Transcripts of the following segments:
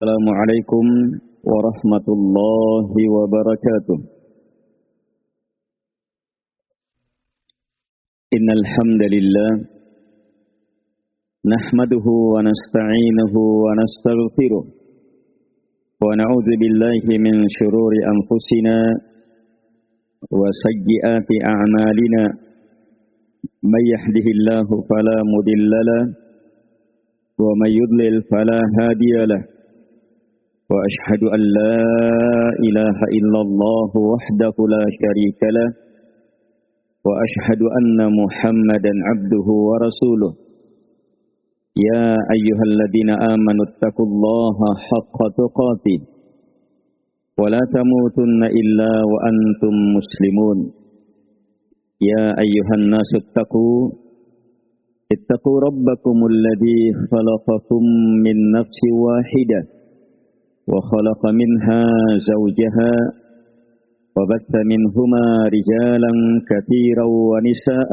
Assalamualaikum warahmatullahi wabarakatuh. Innal hamdalillah nahmaduhu wa nasta'inuhu wa nastaghfiruh wa na'udzu billahi min shururi anfusina wa sayyiati a'malina. May yahdihillahu fala mudilla wa may yudlil fala hadiyalah. وأشهد أن لا إله إلا الله وحده لا شريك له وأشهد أن محمدا عبده ورسوله يا أيها الذين آمنوا اتقوا الله حق تقاته ولا تموتن إلا وأنتم مسلمون يا أيها الناس اتقوا ربكم الذي خلقكم من نفس واحدة وخلق منها زوجها وبث منهما رجالا كثيرا ونساء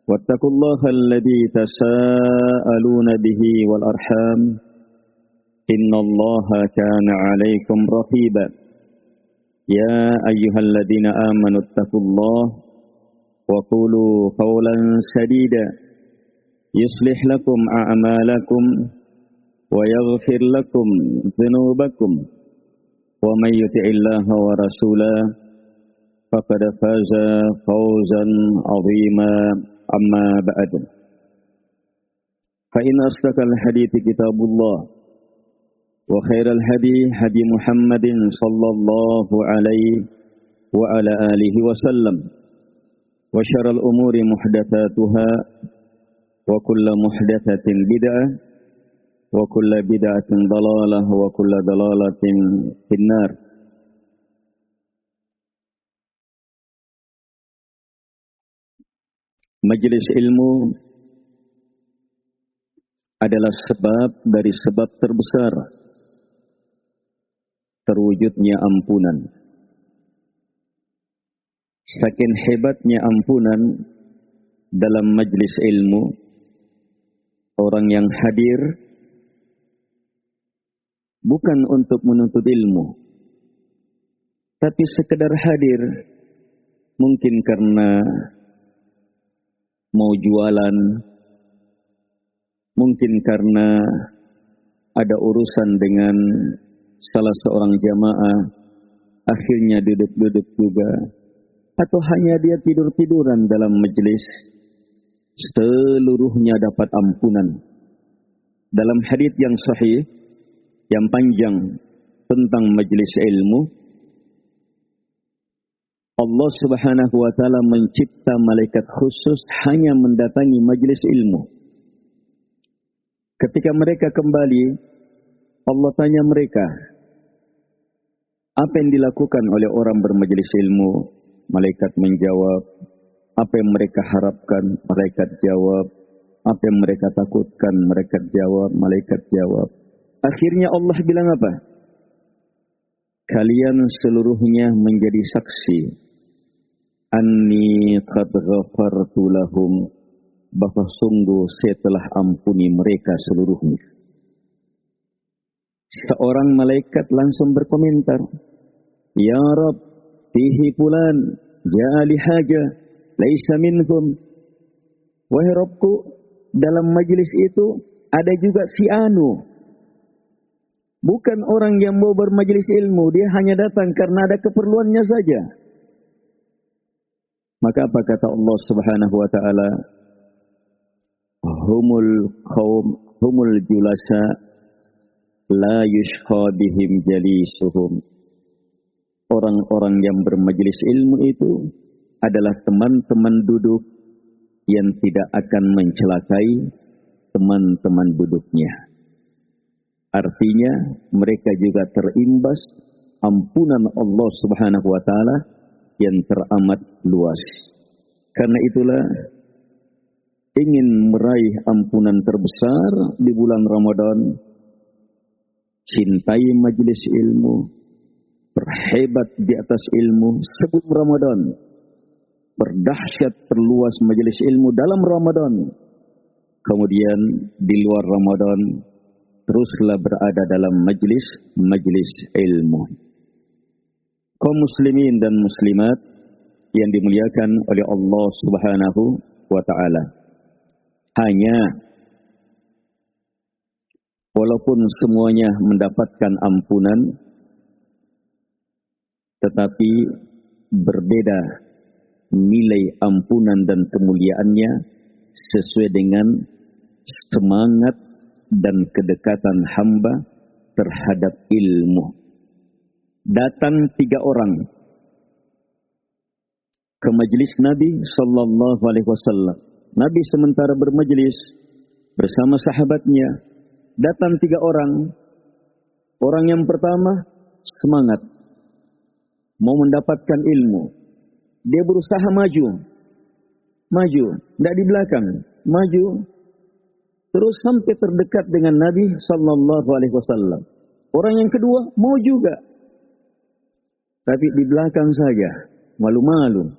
واتقوا الله الذي تساءلون به والأرحام إن الله كان عليكم رقيبا يا أيها الذين آمنوا اتقوا الله وقولوا قولا سديدا يصلح لكم أعمالكم ويغفر لكم ذنوبكم ومن يطع الله ورسوله فقد فاز فوزا عظيما أما بعد فإن أصدق الحديث كتاب الله وخير الهدي هدي محمد صلى الله عليه وعلى آله وسلم وشر الأمور محدثاتها وكل محدثة بدعة وكل بدعة ضلالة وكل ضلالة في النار. Majelis ilmu adalah sebab dari sebab terbesar terwujudnya ampunan. Saking hebatnya ampunan dalam majelis ilmu, orang yang hadir bukan untuk menuntut ilmu, tapi sekedar hadir, mungkin karena mau jualan, mungkin karena ada urusan dengan salah seorang jamaah, akhirnya duduk-duduk juga, atau hanya dia tidur-tiduran dalam majelis, seluruhnya dapat ampunan. Dalam hadits yang sahih, yang panjang tentang majelis ilmu, Allah Subhanahu wa taala mencipta malaikat khusus hanya mendatangi majelis ilmu. Ketika mereka kembali, Allah tanya mereka, apa yang dilakukan oleh orang bermajelis ilmu? Malaikat menjawab, apa yang mereka harapkan? Malaikat jawab, apa yang mereka takutkan? Mereka jawab, malaikat jawab. Akhirnya Allah bilang apa? Kalian seluruhnya menjadi saksi. Anni qad ghafartu lahum. Bahwa sungguh saya telah ampuni mereka seluruhnya. Seorang malaikat langsung berkomentar. Ya Rabb, fihi fulan, ja'a li haja, laisa minhum. Wahai Rabbku, dalam majlis itu ada juga si Anu. Bukan orang yang mau bermajelis ilmu, dia hanya datang karena ada keperluannya saja. Maka apa kata Allah Subhanahu wa taala? Humul julasa la yushqa bihim jalisuhum. Orang-orang yang bermajelis ilmu itu adalah teman-teman duduk yang tidak akan mencelakai teman-teman duduknya. Artinya mereka juga terimbas ampunan Allah Subhanahu wa taala yang teramat luas. Karena itulah ingin meraih ampunan terbesar di bulan Ramadan, cintai majelis ilmu, berhebat di atas ilmu sebelum Ramadan, berdahsyat perluas majelis ilmu dalam Ramadan, kemudian di luar Ramadan teruslah berada dalam majlis ilmu. Kaum muslimin dan muslimat yang dimuliakan oleh Allah Subhanahu wa taala. Hanya walaupun semuanya mendapatkan ampunan, tetapi berbeda nilai ampunan dan kemuliaannya sesuai dengan semangat dan kedekatan hamba terhadap ilmu. Datang 3 orang ke majlis Nabi sallallahu alaihi wasallam. Nabi sementara bermajlis bersama sahabatnya, datang 3 orang. Orang yang pertama semangat mau mendapatkan ilmu. Dia berusaha maju, tidak di belakang, maju. Terus sampai terdekat dengan Nabi sallallahu alaihi wasallam. Orang yang kedua mau juga, tapi di belakang saja, malu-malu.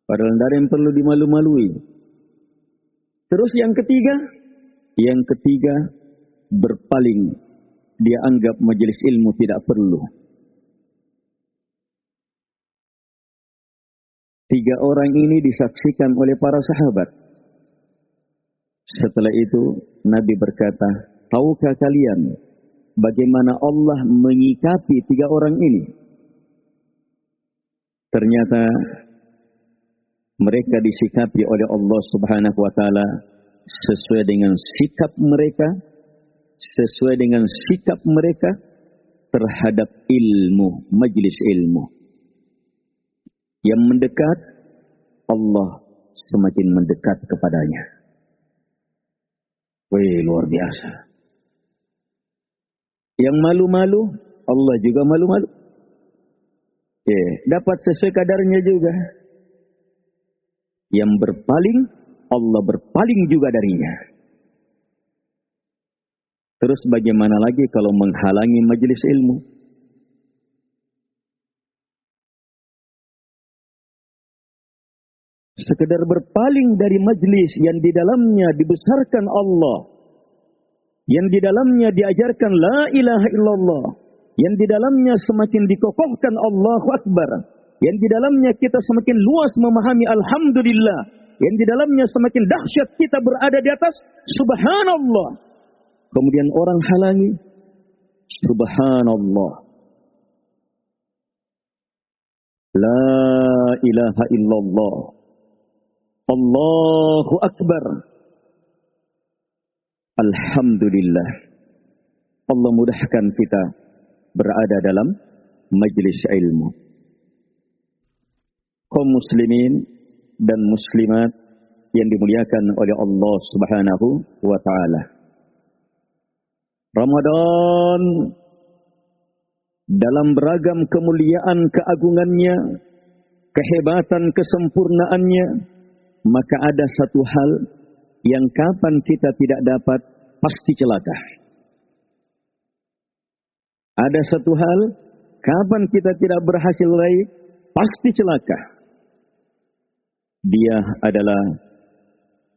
Padahal tidak ada yang perlu dimalu-malui. Terus yang ketiga berpaling. Dia anggap majelis ilmu tidak perlu. 3 orang ini disaksikan oleh para sahabat. Setelah itu Nabi berkata, tahukah kalian bagaimana Allah menyikapi 3 orang ini? Ternyata mereka disikapi oleh Allah Subhanahu wa taala sesuai dengan sikap mereka terhadap ilmu, majlis ilmu. Yang mendekat, Allah semakin mendekat kepadanya. Wih, luar biasa. Yang malu-malu, Allah juga malu-malu. Dapat sesuai kadarnya juga. Yang berpaling, Allah berpaling juga darinya. Terus bagaimana lagi kalau menghalangi majelis ilmu? Sekedar berpaling dari majelis yang di dalamnya dibesarkan Allah, yang di dalamnya diajarkan la ilaha illallah, yang di dalamnya semakin dikokohkan Allahu Akbar, yang di dalamnya kita semakin luas memahami alhamdulillah, yang di dalamnya semakin dahsyat kita berada di atas subhanallah. Kemudian orang halangi, subhanallah, la ilaha illallah, Allahu Akbar, alhamdulillah. Allah mudahkan kita berada dalam majlis ilmu. Kaum muslimin dan muslimat yang dimuliakan oleh Allah Subhanahu wa taala. Ramadan dalam beragam kemuliaan keagungannya, kehebatan kesempurnaannya, maka ada satu hal yang kapan kita tidak dapat, pasti celaka. Ada satu hal, kapan kita tidak berhasil raih, pasti celaka. Dia adalah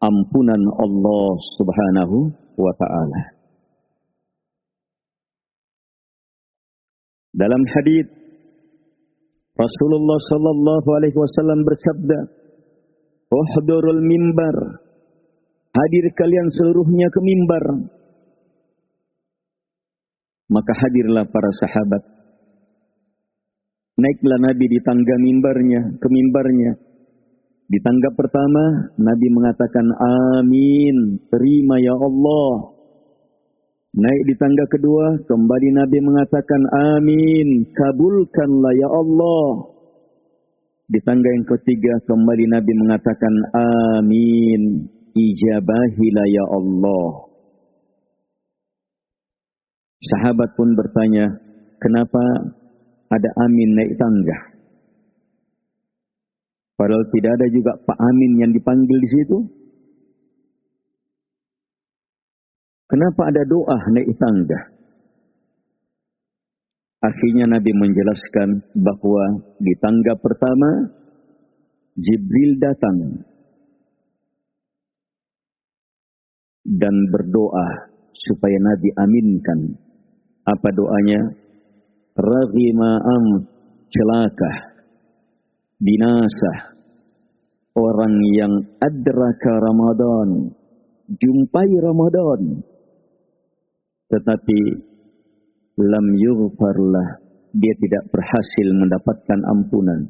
ampunan Allah Subhanahu wa ta'ala. Dalam hadis Rasulullah sallallahu alaihi wasallam bersabda, "Uhdurul mimbar." Hadir kalian seluruhnya ke mimbar. Maka hadirlah para sahabat. Naiklah Nabi di tangga mimbarnya, ke mimbarnya. Di tangga pertama, Nabi mengatakan, amin, terima ya Allah. Naik di tangga kedua, kembali Nabi mengatakan, amin, kabulkanlah ya Allah. Di tangga yang ketiga, kembali Nabi mengatakan, amin, ijabahilah ya Allah. Sahabat pun bertanya, kenapa ada amin naik tangga? Padahal tidak ada juga Pak Amin yang dipanggil di situ. Kenapa ada doa naik tangga? Akhirnya Nabi menjelaskan bahwa di tangga pertama Jibril datang dan berdoa supaya Nabi aminkan. Apa doanya? Raghima celaka, binasa orang yang adraka Ramadan, jumpai Ramadan, tetapi lam yughfarlah, dia tidak berhasil mendapatkan ampunan.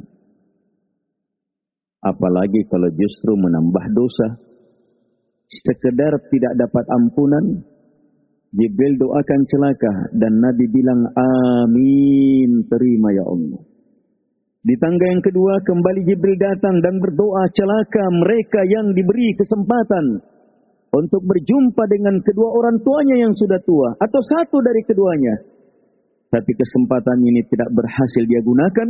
Apalagi kalau justru menambah dosa. Sekedar tidak dapat ampunan, Jibril doakan celaka dan Nabi bilang amin, terima ya Allah. Di tangga yang kedua kembali Jibril datang dan berdoa celaka mereka yang diberi kesempatan untuk berjumpa dengan kedua orang tuanya yang sudah tua atau satu dari keduanya. Tapi kesempatan ini tidak berhasil dia gunakan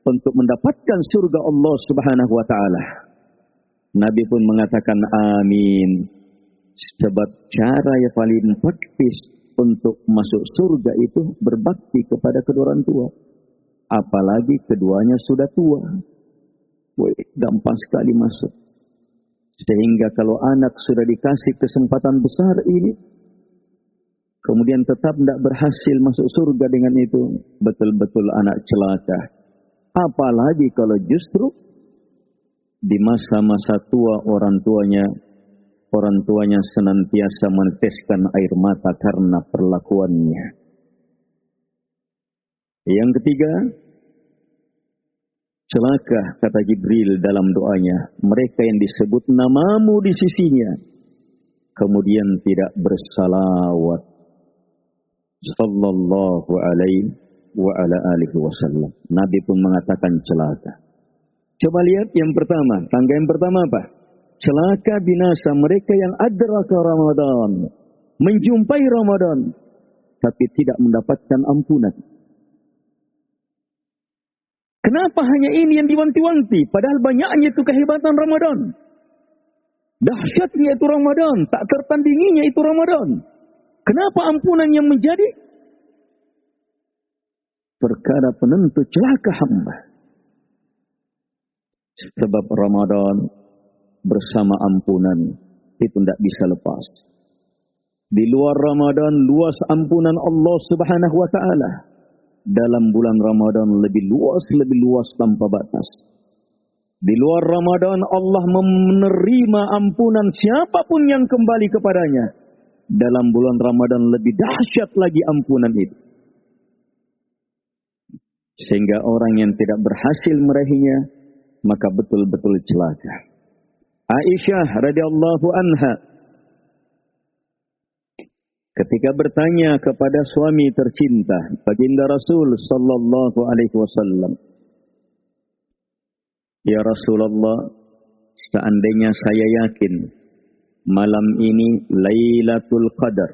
untuk mendapatkan surga Allah Subhanahu wa taala. Nabi pun mengatakan amin. Sebab cara yang paling praktis untuk masuk surga itu berbakti kepada kedua orang tua. Apalagi keduanya sudah tua. Gampang sekali masuk. Sehingga kalau anak sudah dikasih kesempatan besar ini, kemudian tetap tidak berhasil masuk surga dengan itu, betul-betul anak celaka. Apalagi kalau justru di masa-masa tua orang tuanya senantiasa meneteskan air mata karena perlakuannya. Yang ketiga, celaka kata Jibril dalam doanya, mereka yang disebut namamu di sisinya, kemudian tidak bersalawat sallallahu alaihi wa ala alihi wasallam. Nabi pun mengatakan celaka. Coba lihat yang pertama, tangga yang pertama apa? Celaka binasa mereka yang adraka Ramadan, menjumpai Ramadan, tapi tidak mendapatkan ampunan. Kenapa hanya ini yang diwanti-wanti? Padahal banyaknya itu kehebatan Ramadan. Dahsyatnya itu Ramadan, tak tertandinginya itu Ramadan. Kenapa ampunan yang menjadi perkara penentu celaka hamba? Sebab Ramadan bersama ampunan itu tidak bisa lepas. Di luar Ramadan luas ampunan Allah Subhanahu wa taala. Dalam bulan Ramadan lebih luas tanpa batas. Di luar Ramadan Allah menerima ampunan siapapun yang kembali kepadanya. Dalam bulan Ramadan lebih dahsyat lagi ampunan itu. Sehingga orang yang tidak berhasil meraihnya, maka betul-betul celaka. Aisyah radhiyallahu anha ketika bertanya kepada suami tercinta, baginda Rasul sallallahu alaihi wasallam, "Ya Rasulullah, seandainya saya yakin malam ini Lailatul Qadar,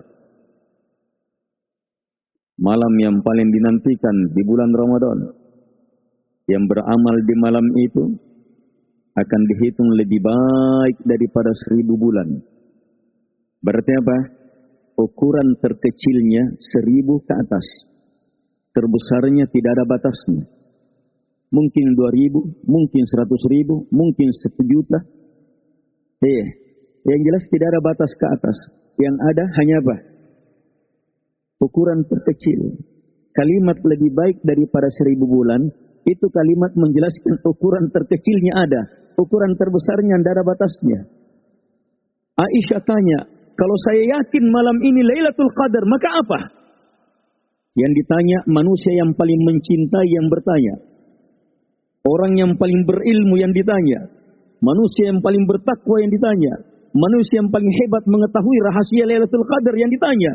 malam yang paling dinantikan di bulan Ramadan, yang beramal di malam itu akan dihitung lebih baik daripada 1000 bulan." Berarti apa? Ukuran terkecilnya 1000 ke atas. Terbesarnya tidak ada batasnya. Mungkin 2000, mungkin 100.000, mungkin 1 juta. Yang jelas tidak ada batas ke atas. Yang ada hanya apa? Ukuran terkecil. Kalimat lebih baik daripada 1000 bulan, itu kalimat menjelaskan ukuran terkecilnya ada. Ukuran terbesarnya tidak ada batasnya. Aisyah tanya, kalau saya yakin malam ini Lailatul Qadar, maka apa? Yang ditanya manusia yang paling mencintai yang bertanya. Orang yang paling berilmu yang ditanya. Manusia yang paling bertakwa yang ditanya. Manusia yang paling hebat mengetahui rahasia Lailatul Qadar yang ditanya.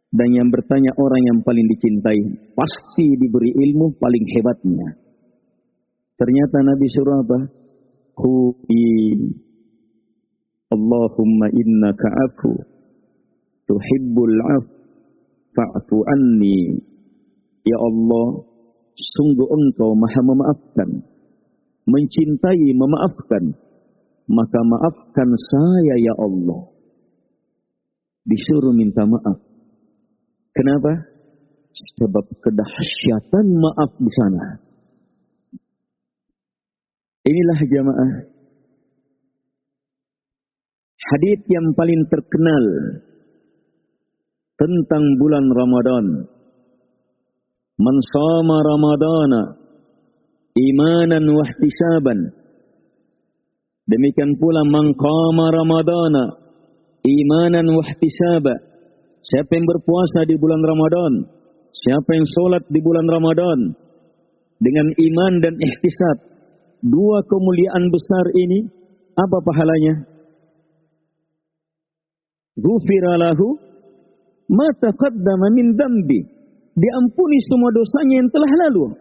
Dan yang bertanya orang yang paling dicintai. Pasti diberi ilmu paling hebatnya. Ternyata Nabi suruh apa? Allahumma innaka afu tuhibbul af fa'fu anni. Ya Allah, sungguh engkau maha memaafkan, mencintai memaafkan, maka maafkan saya ya Allah. Disuruh minta maaf. Kenapa? Sebab kedahsyatan maaf di sana. Inilah jamaah hadits yang paling terkenal tentang bulan Ramadan. Man shama Ramadana imanan wa ihtisaban. Demikian pula man qama Ramadana imanan wa ihtisaba. Siapa yang berpuasa di bulan Ramadan, siapa yang sholat di bulan Ramadan dengan iman dan ihtisab, dua kemuliaan besar ini, apa pahalanya? Ghufira lahu ma taqaddama min dambi. Diampuni semua dosanya yang telah lalu.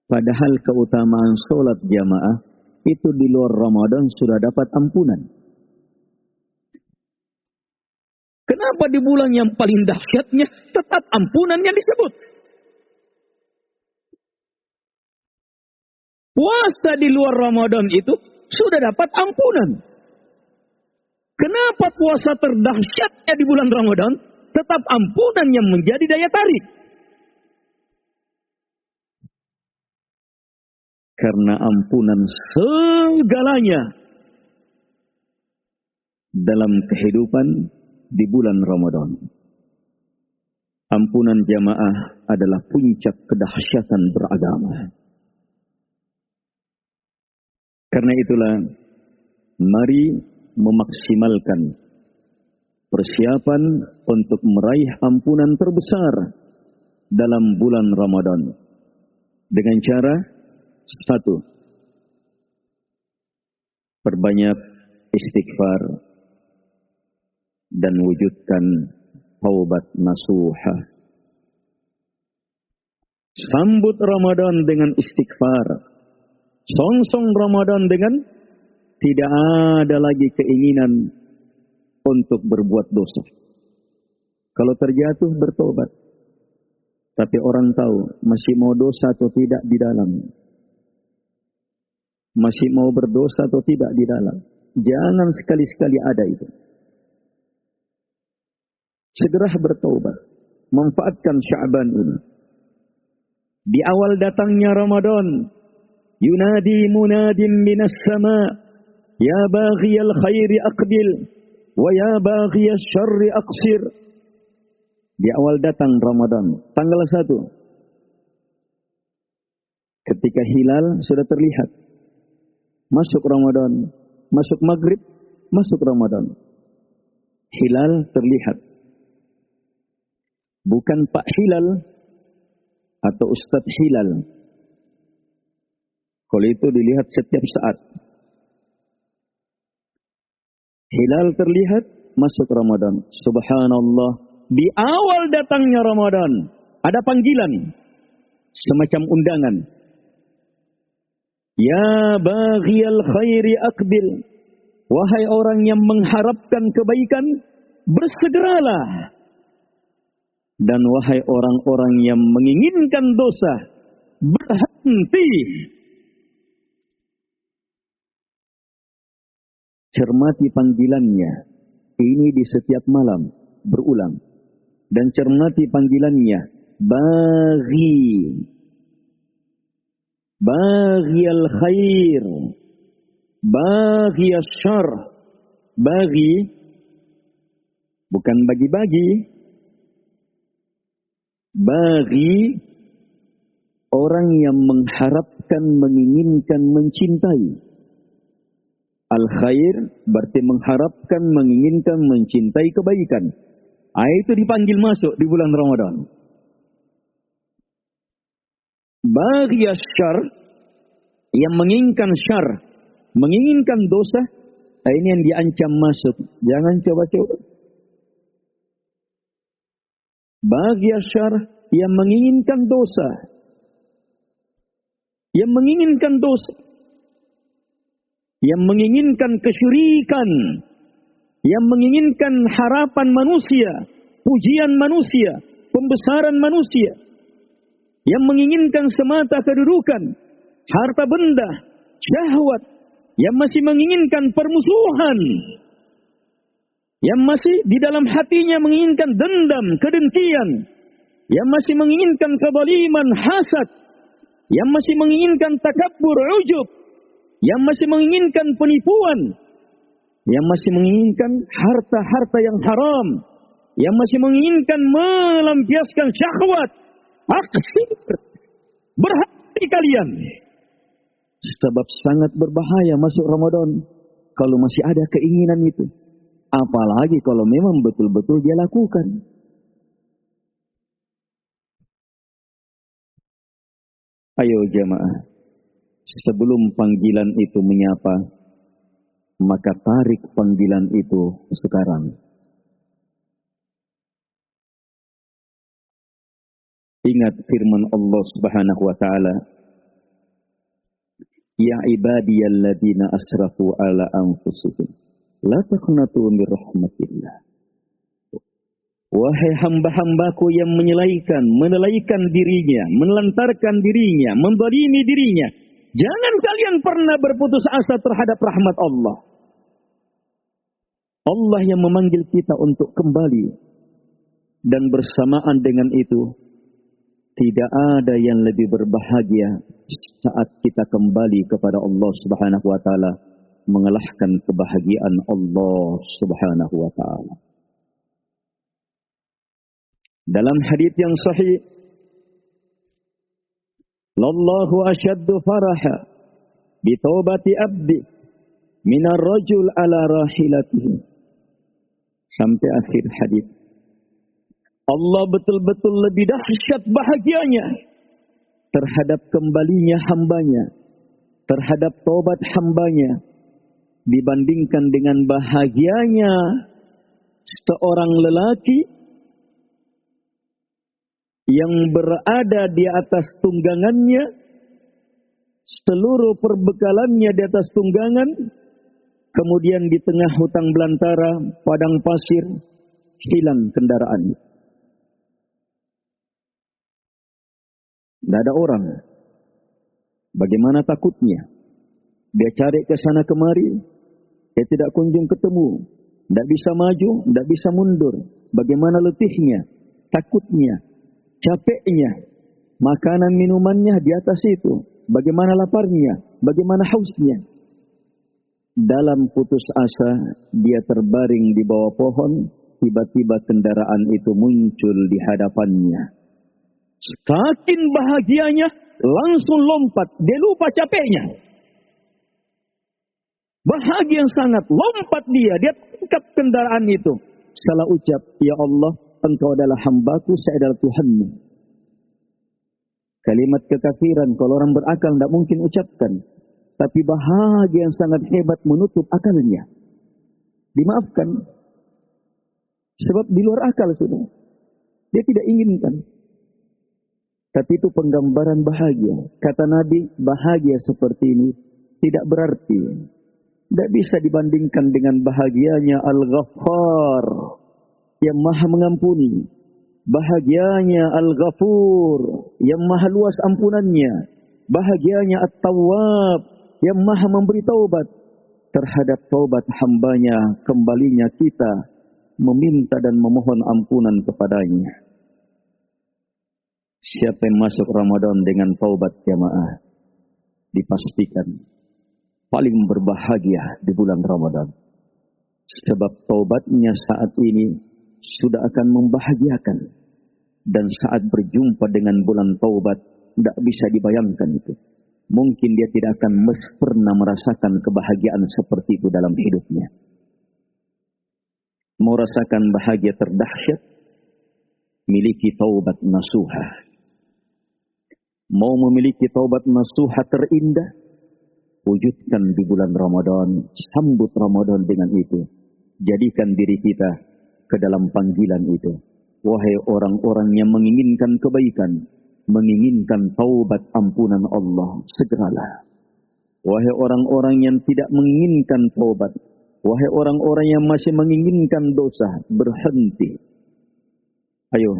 Padahal keutamaan sholat jamaah itu di luar Ramadan sudah dapat ampunan. Kenapa di bulan yang paling dahsyatnya tetap ampunan yang disebut? Puasa di luar Ramadan itu sudah dapat ampunan. Kenapa puasa terdahsyatnya di bulan Ramadan tetap ampunan yang menjadi daya tarik? Karena ampunan segalanya dalam kehidupan di bulan Ramadan. Ampunan jamaah adalah puncak kedahsyatan beragama. Karena itulah, mari memaksimalkan persiapan untuk meraih ampunan terbesar dalam bulan Ramadan. Dengan cara, satu, perbanyak istighfar dan wujudkan taubat nasuha. Sambut Ramadan dengan istighfar. Songsong Ramadan dengan tidak ada lagi keinginan untuk berbuat dosa. Kalau terjatuh, bertobat. Tapi orang tahu masih mau dosa atau tidak di dalam. Masih mau berdosa atau tidak di dalam. Jangan sekali-sekali ada itu. Segera bertobat. Manfaatkan Sya'ban ini. Di awal datangnya Ramadan, yunadi munadim minas sama, ya baghiyal khairi aqbil, wa ya baghiyal syarri aqsir. Di awal datang Ramadan, tanggal 1. Ketika hilal sudah terlihat. Masuk Ramadan, masuk maghrib, masuk Ramadan. Hilal terlihat. Bukan Pak Hilal atau Ustadz Hilal. Kalau itu dilihat setiap saat. Hilal terlihat, masuk Ramadan. Subhanallah. Di awal datangnya Ramadan, ada panggilan. Semacam undangan. Ya baghiyal khairi aqbil. Wahai orang yang mengharapkan kebaikan, bersegeralah. Dan wahai orang-orang yang menginginkan dosa, berhenti. Cermati panggilannya. Ini di setiap malam, berulang. Dan cermati panggilannya. Baghi. Baghi al-khair. Baghi al-syar. Baghi. Bukan bagi-bagi. Baghi. Orang yang mengharapkan, menginginkan, mencintai. Al-khair berarti mengharapkan, menginginkan, mencintai kebaikan. Itu dipanggil masuk di bulan Ramadan. Baghi asyar, yang menginginkan syar, menginginkan dosa, ini yang diancam masuk. Jangan coba-coba. Baghi asyar, yang menginginkan dosa. Yang menginginkan dosa. Yang menginginkan kesyirikan, yang menginginkan harapan manusia, pujian manusia, pembesaran manusia, yang menginginkan semata kedudukan, harta benda, syahwat, yang masih menginginkan permusuhan, yang masih di dalam hatinya menginginkan dendam, kedengkian, yang masih menginginkan kezaliman, hasad, yang masih menginginkan takabbur, ujub, yang masih menginginkan penipuan, yang masih menginginkan harta-harta yang haram, yang masih menginginkan melampiaskan syahwat, aksir, berhati kalian. Sebab sangat berbahaya masuk Ramadan kalau masih ada keinginan itu. Apalagi kalau memang betul-betul dia lakukan. Ayo jamaah, sebelum panggilan itu menyapa, maka tarik panggilan itu sekarang. Ingat firman Allah Subhanahu wa taala, "Ya ibadiyalladzina asrafu ala anfusihim, la taqnatu min rahmatillah." Wahai hamba-hambaku yang menelaikan dirinya, menelantarkan dirinya, menzalimi dirinya, jangan kalian pernah berputus asa terhadap rahmat Allah. Allah yang memanggil kita untuk kembali, dan bersamaan dengan itu tidak ada yang lebih berbahagia saat kita kembali kepada Allah Subhanahu wa taala, mengalahkan kebahagiaan Allah Subhanahu wa taala. Dalam hadits yang sahih, "Lallahu asyaddu faraha bi taubati abdi minar rajul ala rahilatihi." Sampai akhir hadits. Allah betul-betul lebih dahsyat bahagianya terhadap kembalinya hambanya, terhadap taubat hambanya, dibandingkan dengan bahagianya seorang lelaki yang berada di atas tunggangannya, seluruh perbekalannya di atas tunggangan, kemudian di tengah hutang belantara, padang pasir, hilang kendaraannya. Tidak ada orang. Bagaimana takutnya? Dia cari ke sana kemari, dia tidak kunjung ketemu, tidak bisa maju, tidak bisa mundur. Bagaimana letihnya, takutnya, capeknya, makanan minumannya di atas itu. Bagaimana laparnya, bagaimana hausnya. Dalam putus asa, dia terbaring di bawah pohon, tiba-tiba kendaraan itu muncul di hadapannya. Saking bahagianya, langsung lompat, dia lupa capeknya. Bahagia yang sangat, lompat dia tangkap kendaraan itu. Salah ucap, "Ya Allah, Engkau adalah hambaku, saya adalah Tuhanmu." Kalimat kekafiran, kalau orang berakal tidak mungkin ucapkan. Tapi bahagia yang sangat hebat menutup akalnya. Dimaafkan. Sebab di luar akal sudah. Dia tidak inginkan. Tapi itu penggambaran bahagia. Kata Nabi, bahagia seperti ini tidak berarti, tidak bisa dibandingkan dengan bahagianya Al-Ghaffar, yang maha mengampuni. Bahagianya Al-Ghafur, yang maha luas ampunannya. Bahagianya At-Tawwab, yang maha memberi taubat. Terhadap taubat hambanya, kembalinya kita meminta dan memohon ampunan kepadanya. Siapa yang masuk Ramadan dengan taubat jamaah, dipastikan paling berbahagia di bulan Ramadan. Sebab taubatnya saat ini sudah akan membahagiakan. Dan saat berjumpa dengan bulan taubat, tidak bisa dibayangkan itu. Mungkin dia tidak akan pernah merasakan kebahagiaan seperti itu dalam hidupnya. Mau rasakan bahagia terdahsyat, miliki taubat nasuha. Mau memiliki taubat nasuha terindah, wujudkan di bulan Ramadan, sambut Ramadan dengan itu. Jadikan diri kita ke dalam panggilan itu. Wahai orang-orang yang menginginkan kebaikan, menginginkan taubat ampunan Allah, segeralah. Wahai orang-orang yang tidak menginginkan taubat, wahai orang-orang yang masih menginginkan dosa, berhenti. Ayo,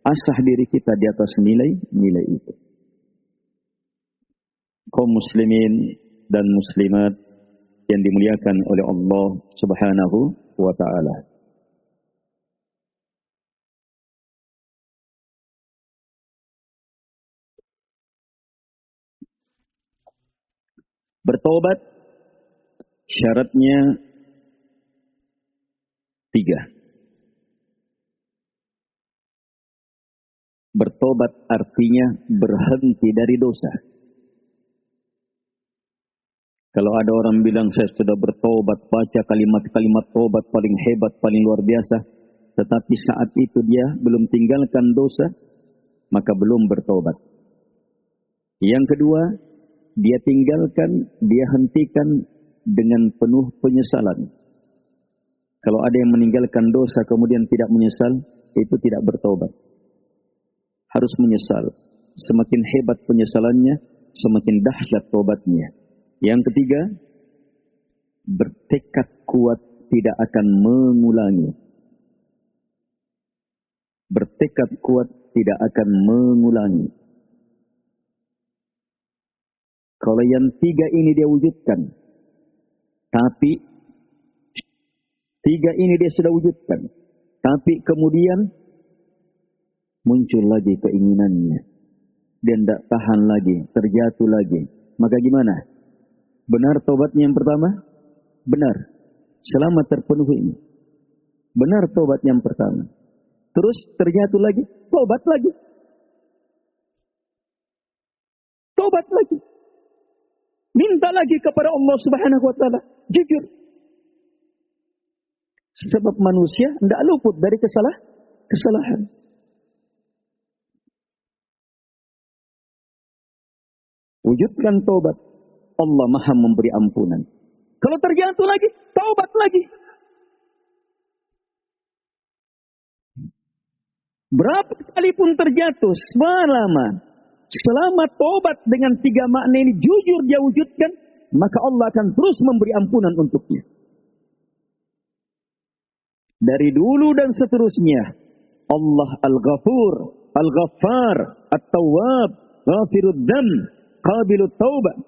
asah diri kita di atas nilai-nilai itu. Kaum muslimin dan muslimat yang dimuliakan oleh Allah Subhanahu wa taala. Bertobat syaratnya 3. Bertobat artinya berhenti dari dosa. Kalau ada orang bilang saya sudah bertobat, baca kalimat-kalimat tobat paling hebat, paling luar biasa, tetapi saat itu dia belum tinggalkan dosa, maka belum bertobat. Yang kedua, dia tinggalkan, dia hentikan dengan penuh penyesalan. Kalau ada yang meninggalkan dosa kemudian tidak menyesal, itu tidak bertobat. Harus menyesal. Semakin hebat penyesalannya, semakin dahsyat tobatnya. Yang ketiga, bertekad kuat tidak akan mengulangi. Bertekad kuat tidak akan mengulangi. Kalau yang tiga ini dia wujudkan, tapi tiga ini dia sudah wujudkan, tapi kemudian muncul lagi keinginannya, dia tidak tahan lagi, terjatuh lagi. Maka gimana? Benar tobatnya yang pertama? Benar. Selama terpenuhi ini. Benar tobat yang pertama. Terus terjatuh lagi, tobat lagi. Tobat lagi. Minta lagi kepada Allah Subhanahu wa taala, jujur. Sebab manusia tidak luput dari kesalahan. Wujudkan tobat. Allah Maha memberi ampunan. Kalau terjatuh lagi, taubat lagi. Berapa kali pun terjatuh, selama taubat dengan tiga makna ini jujur dia wujudkan, maka Allah akan terus memberi ampunan untuknya. Dari dulu dan seterusnya, Allah Al-Ghafur, Al-Ghaffar, At-Tawwab, Ghafirud Dzam, Qabilut Taubah.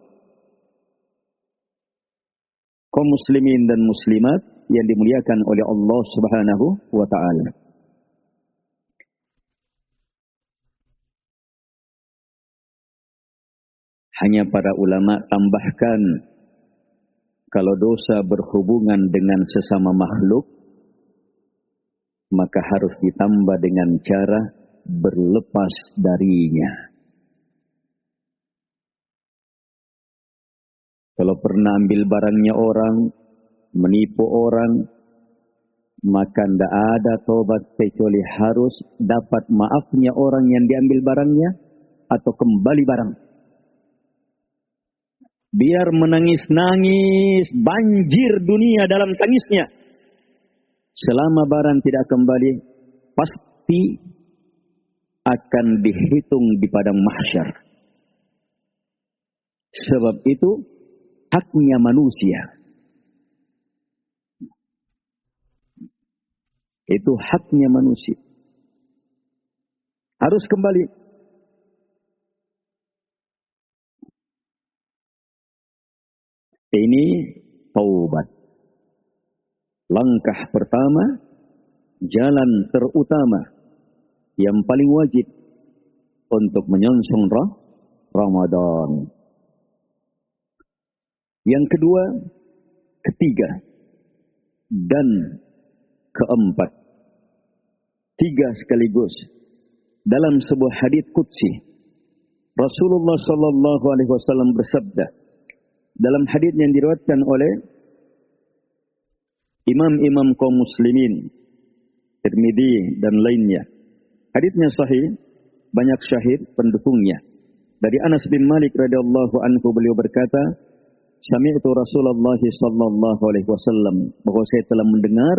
Kaum muslimin dan muslimat yang dimuliakan oleh Allah Subhanahu wa taala. Hanya para ulama tambahkan, kalau dosa berhubungan dengan sesama makhluk, maka harus ditambah dengan cara berlepas darinya. Kalau pernah ambil barangnya orang, menipu orang, maka tidak ada tobat kecuali harus dapat maafnya orang yang diambil barangnya atau kembali barang. Biar menangis-nangis, banjir dunia dalam tangisnya. Selama barang tidak kembali, pasti akan dihitung di padang mahsyar. Sebab itu haknya manusia. Itu haknya manusia. Harus kembali. Ini taubat. Langkah pertama, jalan terutama yang paling wajib untuk menyongsong Ramadan. Yang kedua, ketiga, dan keempat. Tiga sekaligus. Dalam sebuah hadits qudsi, Rasulullah sallallahu alaihi wasallam bersabda, dalam hadits yang diriwayatkan oleh imam-imam kaum muslimin, Tirmidzi dan lainnya. Haditsnya sahih, banyak syahid pendukungnya. Dari Anas bin Malik radhiyallahu anhu, beliau berkata, sami'tu Rasulullah sallallahu alaihi wasallam, bahwa saya telah mendengar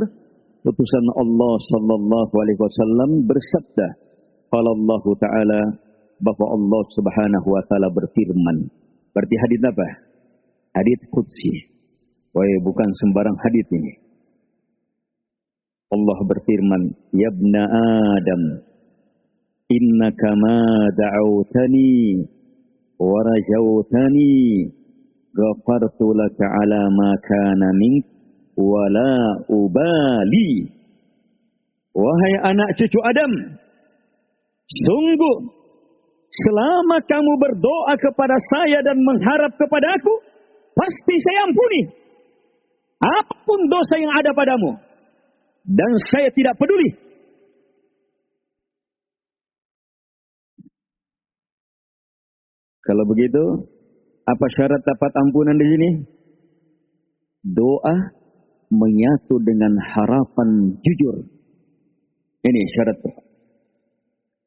utusan Allah sallallahu alaihi wasallam bersabda, qala Allah taala, bahwa Allah Subhanahu wa taala berfirman. Berarti hadits apa? Hadits qudsi. Bukan sembarang hadits ini. Allah berfirman, ya ibna Adam, innaka ma da'awtani wa rajawtani ghafartu laka ala ma kana mink wa la ubali. Wahai anak cucu Adam, sungguh selama kamu berdoa kepada saya dan mengharap kepada aku, pasti saya ampuni apapun dosa yang ada padamu. Dan saya tidak peduli Kalau begitu, apa syarat dapat ampunan di sini? Doa menyatu dengan harapan jujur. Ini syaratnya.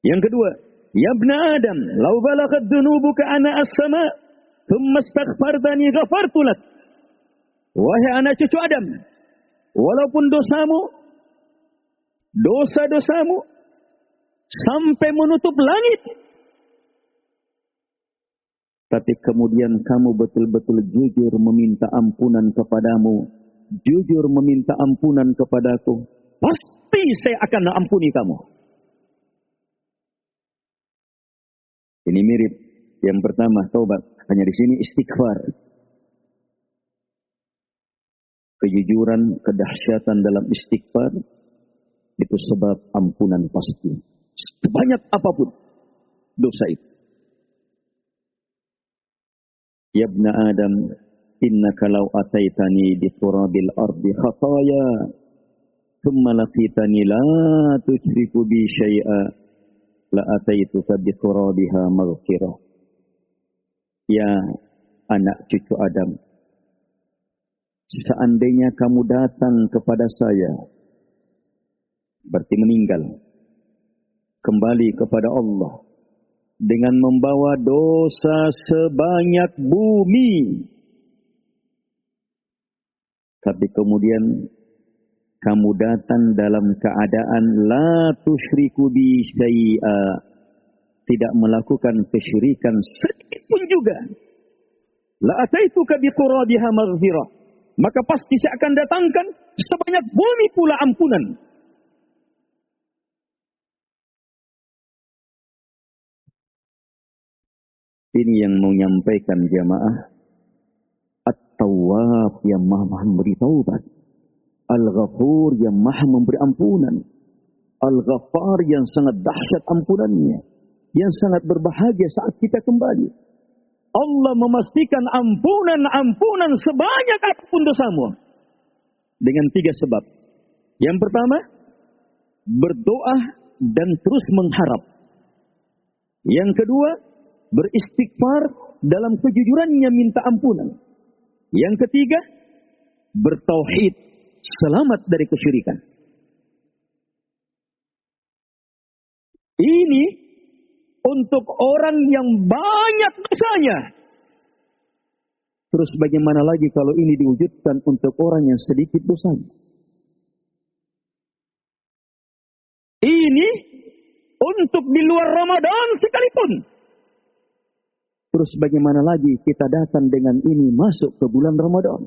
Yang kedua, ya ibna Adam, law balaghat dhunubuka ana as-sama, thumma astaghfartani ghafartu lak. Wahai anak cucu Adam, walaupun dosa-dosamu sampai menutup langit, tapi kemudian kamu betul-betul jujur meminta ampunan kepadamu, jujur meminta ampunan kepadaku, pasti saya akan ampuni kamu. Ini mirip. Yang pertama taubat, hanya di sini istighfar. Kejujuran, kedahsyatan dalam istighfar itu sebab ampunan pasti. Sebanyak apapun dosa itu. Ya ibna Adam, innaka law ataitani bi turabil ardi khataya, thumma laqitani la tusyriku bi syai'a, la ataituka bi turabiha maghfirah. Ya anak cucu Adam, seandainya kamu datang kepada saya, berarti meninggal, kembali kepada Allah dengan membawa dosa sebanyak bumi, tapi kemudian kamu datang dalam keadaan la tusyriku bi syai'a, tidak melakukan kesyirikan sedikit pun juga, la ataituka bi qurabiha maghfirah, maka pasti saya akan datangkan sebanyak bumi pula ampunan. Ini yang mau menyampaikan jamaah. At-Tawwab yang maha memberi taubat, Al-Ghafur yang maha memberi ampunan, Al-Ghaffar yang sangat dahsyat ampunannya, yang sangat berbahagia saat kita kembali. Allah memastikan ampunan sebanyak apapun dosamu dengan 3 sebab. Yang pertama, berdoa dan terus mengharap. Yang kedua, beristighfar dalam kejujurannya minta ampunan. Yang ketiga, bertauhid, selamat dari kesyirikan. Ini untuk orang yang banyak dosanya. Terus bagaimana lagi kalau ini diwujudkan untuk orang yang sedikit dosanya? Ini untuk di luar Ramadan sekalipun. Terus bagaimana lagi kita datang dengan ini masuk ke bulan Ramadan?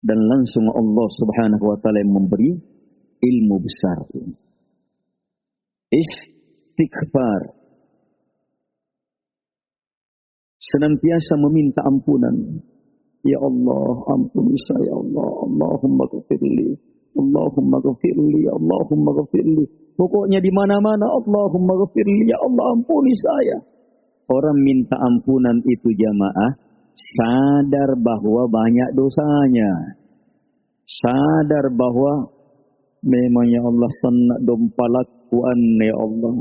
Dan langsung Allah Subhanahu wa taala memberi ilmu besar ini. Istighfar. Senantiasa meminta ampunan. Ya Allah, ampuni saya, Allah. Allahumma ghafirli. Allahumma ghafirli. Allahumma ghafirli. Pokoknya di mana-mana Allahumma ghafirli. Ya Allah, ampuni saya. Orang minta ampunan itu jamaah sadar bahwa banyak dosanya. Sadar bahwa memang ya Allah sanak dompalakuan ya Allah.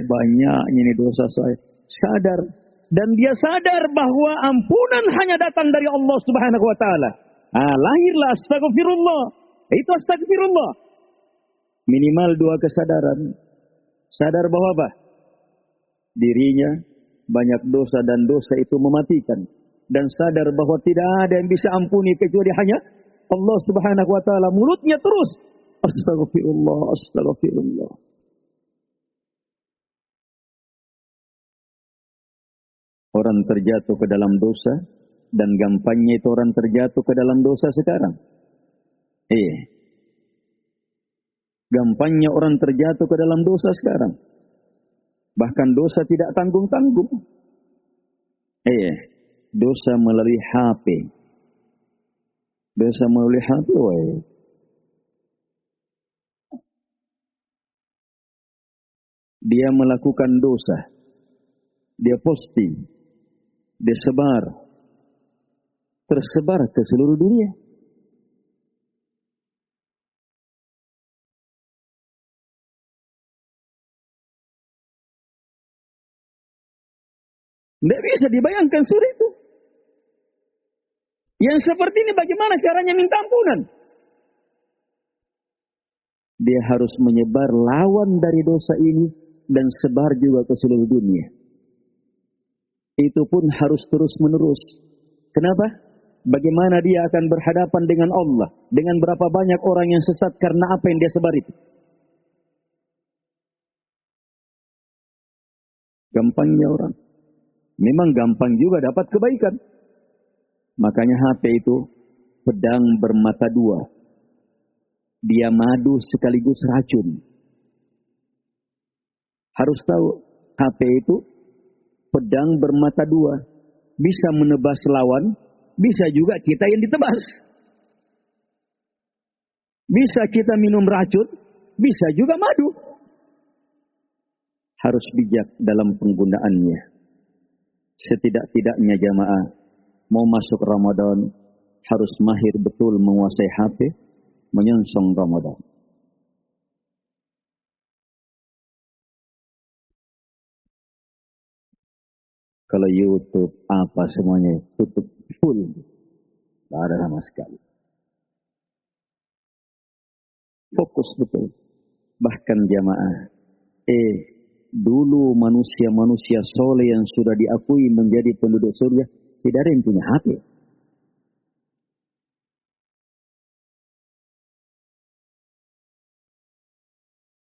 Banyaknya ini dosa saya. Sadar. Dan dia sadar bahwa ampunan hanya datang dari Allah Subhanahu wa taala. Lahirlah astagfirullah. Itu astagfirullah. Minimal 2 kesadaran. Sadar bahwa apa? Dirinya banyak dosa dan dosa itu mematikan. Dan sadar bahwa tidak ada yang bisa ampuni kecuali hanya Allah Subhanahu wa taala. Mulutnya terus astagfirullah, astagfirullah. Orang terjatuh ke dalam dosa, dan gampangnya itu orang terjatuh ke dalam dosa sekarang. Gampangnya orang terjatuh ke dalam dosa sekarang. Bahkan dosa tidak tanggung-tanggung. Dosa melalui HP. Dosa melalui HP, Dia melakukan dosa. Dia posting. Dia sebar. Tersebar ke seluruh dunia. Tidak bisa dibayangkan sudah itu. Yang seperti ini bagaimana caranya minta ampunan? Dia harus menyebar lawan dari dosa ini dan sebar juga ke seluruh dunia. Itu pun harus terus menerus. Kenapa? Bagaimana dia akan berhadapan dengan Allah, dengan berapa banyak orang yang sesat karena apa yang dia sebar itu. Gampangnya orang. Memang gampang juga dapat kebaikan. Makanya HP itu pedang bermata dua. Dia madu sekaligus racun. Harus tahu, HP itu pedang bermata dua. Bisa menebas lawan, bisa juga kita yang ditebas. Bisa kita minum racun, bisa juga madu. Harus bijak dalam penggunaannya. Setidak-tidaknya jamaah, mau masuk Ramadan, harus mahir betul menguasai HP, menyongsong Ramadan. Kalau YouTube, apa semuanya tutup full. Tidak ada sama sekali. Fokus betul. Bahkan jamaah, dulu manusia-manusia soleh yang sudah diakui menjadi penduduk surga, tidak ada yang punya HP.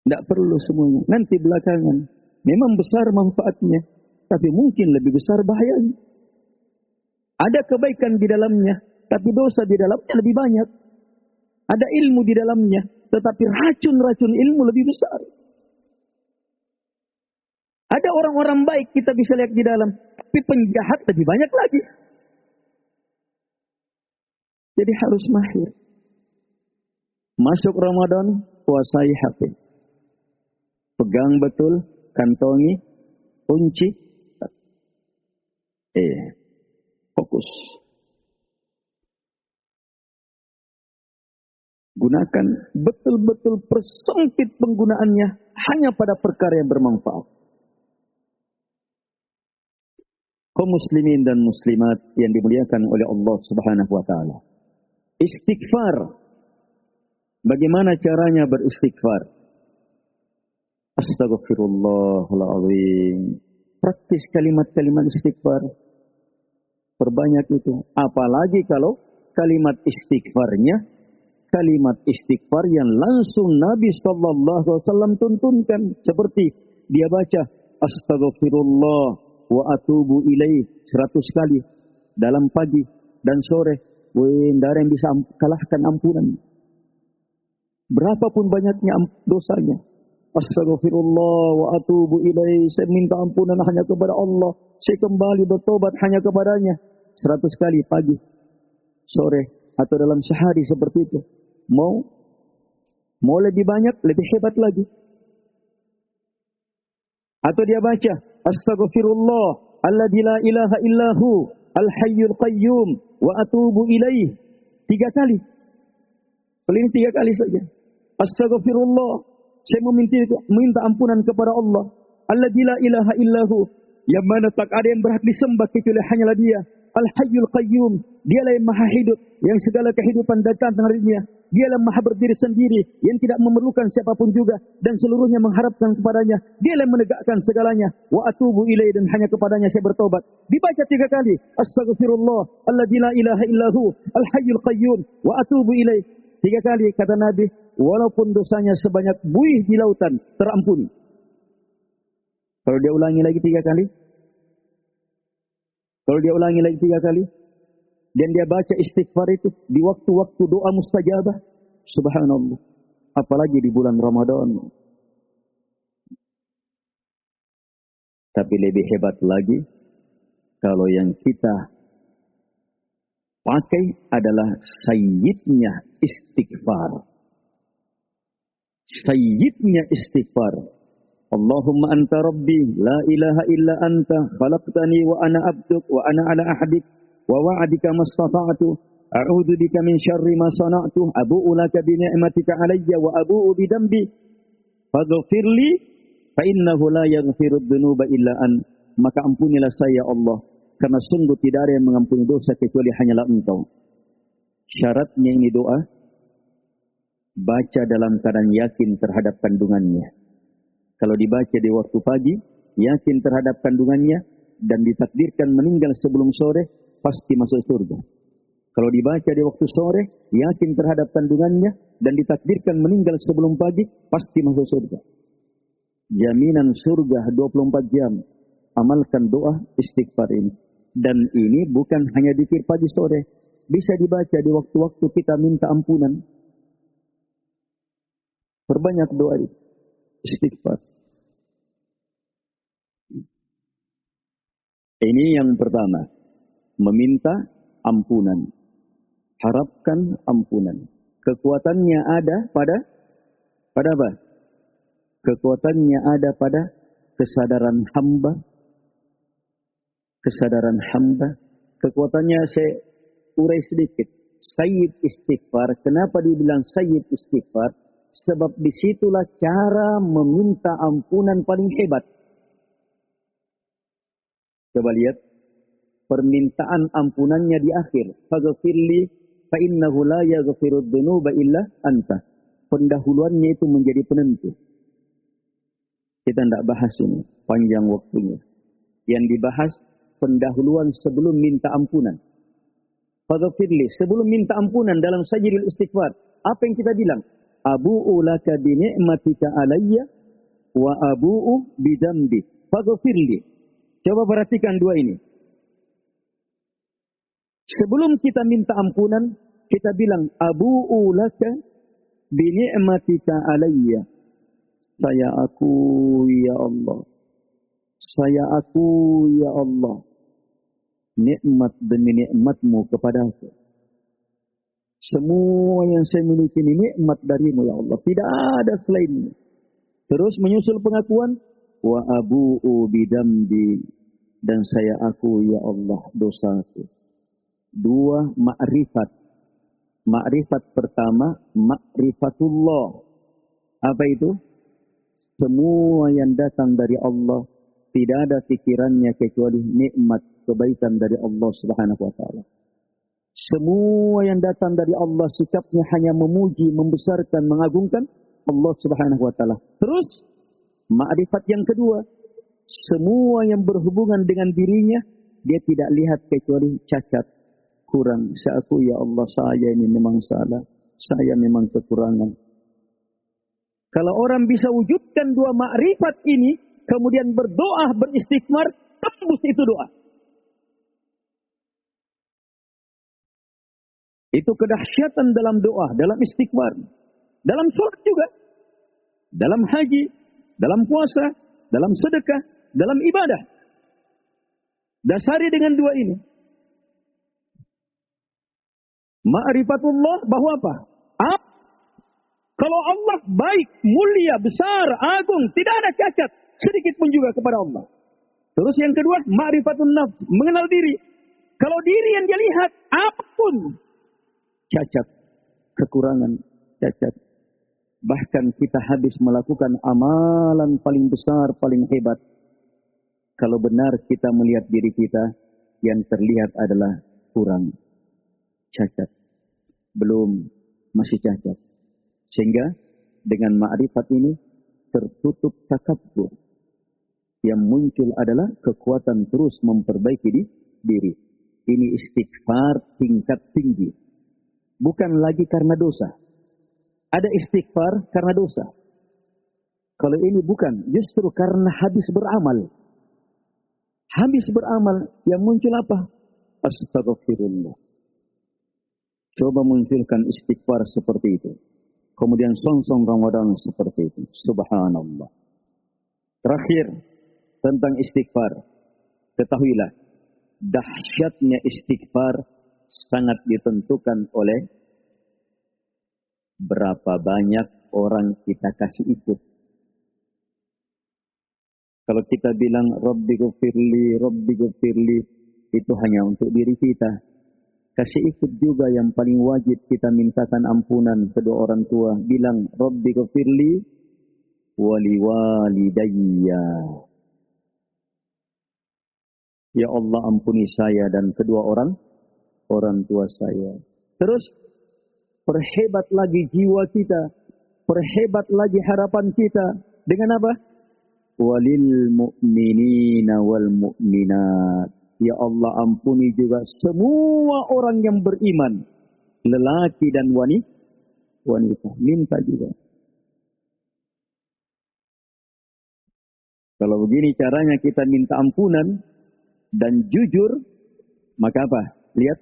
Tidak perlu semuanya. Nanti belakangan. Memang besar manfaatnya, tapi mungkin lebih besar bahayanya. Ada kebaikan di dalamnya, tapi dosa di dalamnya lebih banyak. Ada ilmu di dalamnya, tetapi racun-racun ilmu lebih besar. Ada orang-orang baik kita bisa lihat di dalam, tapi penjahat lebih banyak lagi. Jadi harus mahir. Masuk Ramadan, kuasai HP. Pegang betul, kantongi, kunci. Fokus. Gunakan betul-betul persempit penggunaannya hanya pada perkara yang bermanfaat. Kaum muslimin dan muslimat yang dimuliakan oleh Allah Subhanahu wa taala. Istighfar. Bagaimana caranya beristighfar? Astaghfirullahaladzim. Praktis kalimat-kalimat istighfar. Perbanyak itu. Apalagi kalau kalimat istighfarnya, kalimat istighfar yang langsung Nabi SAW tuntunkan. Seperti dia baca, Astaghfirullah wa atubu ilaih 100 kali. Dalam pagi dan sore. Tidak ada yang bisa kalahkan ampunan. Berapapun banyaknya dosanya. Astaghfirullah wa atubu ilaih. Saya minta ampunan hanya kepada Allah. Saya kembali bertobat hanya kepadanya. 100 kali pagi, sore, atau dalam sehari seperti itu. Mau lebih banyak, lebih hebat lagi. Atau dia baca, Astaghfirullah alladzi la ilaha illahu al-hayyul qayyum wa atubu ilaih 3 kali. Paling 3 kali saja. Astaghfirullah, saya meminta ampunan kepada Allah. Alladzi la ilaha illahu, yang mana tak ada yang berhak disembah kecuali hanyalah Dia. Al-Hayyul Qayyum, Dialah yang maha hidup, yang segala kehidupan datang darinya. Dialah maha berdiri sendiri, yang tidak memerlukan siapapun juga, dan seluruhnya mengharapkan kepadanya. Dialah yang menegakkan segalanya. Wa atubu ilaih, dan hanya kepadanya saya bertobat. Dibaca 3 kali. Astaghfirullah alladzi la ilaha illahu al-Hayyul Qayyum wa atubu ilaih 3 kali, kata Nabi, walaupun dosanya sebanyak buih di lautan, terampuni. Kalau dia ulangi lagi 3 kali, dan dia baca istighfar itu di waktu-waktu doa mustajabah, subhanallah. Apalagi di bulan Ramadan. Tapi lebih hebat lagi, kalau yang kita pakai adalah sayyidnya istighfar. Sayyidnya istighfar. Allahumma anta rabbi, la ilaha illa anta, khalaqtani wa ana abduk, wa ana ala ahdik, wa wa'adika mastata'tu, a'udhu bika min syarri ma sana'tu, abu'u laka bi ni'matika alayya, wa abu'u bidambi, faghfirli, fa innahu la yaghfiru dhunuba illa an, maka ampunilah saya ya Allah, karena sungguh tidak ada yang mengampuni dosa kecuali hanyalah Engkau. Syaratnya ini doa, baca dalam keadaan yakin terhadap kandungannya. Kalau dibaca di waktu pagi, yakin terhadap kandungannya, dan ditakdirkan meninggal sebelum sore, pasti masuk surga. Kalau dibaca di waktu sore, yakin terhadap kandungannya, dan ditakdirkan meninggal sebelum pagi, pasti masuk surga. Jaminan surga 24 jam. Amalkan doa istighfar ini. Dan ini bukan hanya zikir pagi sore. Bisa dibaca di waktu-waktu kita minta ampunan. Perbanyak doa istighfar. Ini yang pertama. Meminta ampunan. Harapkan ampunan. Kekuatannya ada pada apa? Kekuatannya ada pada kesadaran hamba. Kesadaran hamba. Kekuatannya saya urai sedikit. Sayyid istighfar. Kenapa dibilang sayyid istighfar? Sebab disitulah cara meminta ampunan paling hebat. Coba lihat. Permintaan ampunannya di akhir. Faghfirli fa innahu la yaghfirud dzunuba illa anta. Pendahuluannya itu menjadi penentu. Kita tidak bahas ini. Panjang waktunya. Yang dibahas pendahuluan sebelum minta ampunan. Faghfirli, sebelum minta ampunan dalam sajidul istighfar, apa yang kita bilang? Abu'u laka bi ni'matika alayya wa abu'u bi dzambi. Faghfirli. Coba perhatikan dua ini. Sebelum kita minta ampunan, kita bilang abu'u laka bi ni'matika alayya. Saya akui ya Allah. Saya akui ya Allah. Nikmat demi nikmatmu kepadaku. Semua yang saya miliki ini nikmat darimu ya Allah. Tidak ada selainmu. Terus menyusul pengakuan. Wa abu'u bidambi. Dan saya akui ya Allah dosaku. Dua, ma'rifat. Ma'rifat pertama, ma'rifatullah. Apa itu? Semua yang datang dari Allah. Tidak ada pikirannya kecuali nikmat kebaikan dari Allah Subhanahu wa taala. Semua yang datang dari Allah sikapnya hanya memuji, membesarkan, mengagungkan Allah Subhanahu wa taala. Terus ma'rifat yang kedua, semua yang berhubungan dengan dirinya dia tidak lihat kecuali cacat, kurang. Saya akui ya Allah, saya ini memang salah, saya memang kekurangan. Kalau orang bisa wujudkan dua ma'rifat ini, kemudian berdoa, beristighfar, tembus itu doa. Itu kedahsyatan dalam doa, dalam istighfar. Dalam sholat juga. Dalam haji, dalam puasa, dalam sedekah, dalam ibadah. Dasari dengan dua ini. Ma'rifatullah bahwa apa? Kalau Allah baik, mulia, besar, agung, tidak ada cacat sedikit pun juga kepada Allah. Terus yang kedua, ma'rifatun nafs, mengenal diri. Kalau diri yang dia lihat, apapun cacat, kekurangan, cacat. Bahkan kita habis melakukan amalan paling besar, paling hebat. Kalau benar kita melihat diri kita, yang terlihat adalah kurang, cacat. Belum, masih cacat. Sehingga dengan ma'rifat ini tertutup takabbur. Yang muncul adalah kekuatan terus memperbaiki diri. Ini istighfar tingkat tinggi. Bukan lagi karena dosa. Ada istighfar karena dosa. Kalau ini bukan, justru karena habis beramal. Habis beramal, yang muncul apa? Astaghfirullah. Coba munculkan istighfar seperti itu. Kemudian songsong Ramadan seperti itu. Subhanallah. Terakhir, tentang istighfar. Ketahuilah, dahsyatnya istighfar sangat ditentukan oleh berapa banyak orang kita kasih ikut. Kalau kita bilang Rabbi ghafirli, itu hanya untuk diri kita. Kasih ikut juga yang paling wajib kita mintakan ampunan kedua orang tua. Bilang Rabbi ghafirli wali walidayya. Ya Allah ampuni saya dan kedua orang tua saya. Terus perhebat lagi jiwa kita, perhebat lagi harapan kita dengan apa? Walil mu'minina wal mu'minat. Ya Allah ampuni juga semua orang yang beriman, lelaki dan wanita. Minta juga. Kalau begini caranya kita minta ampunan dan jujur, maka apa? Lihat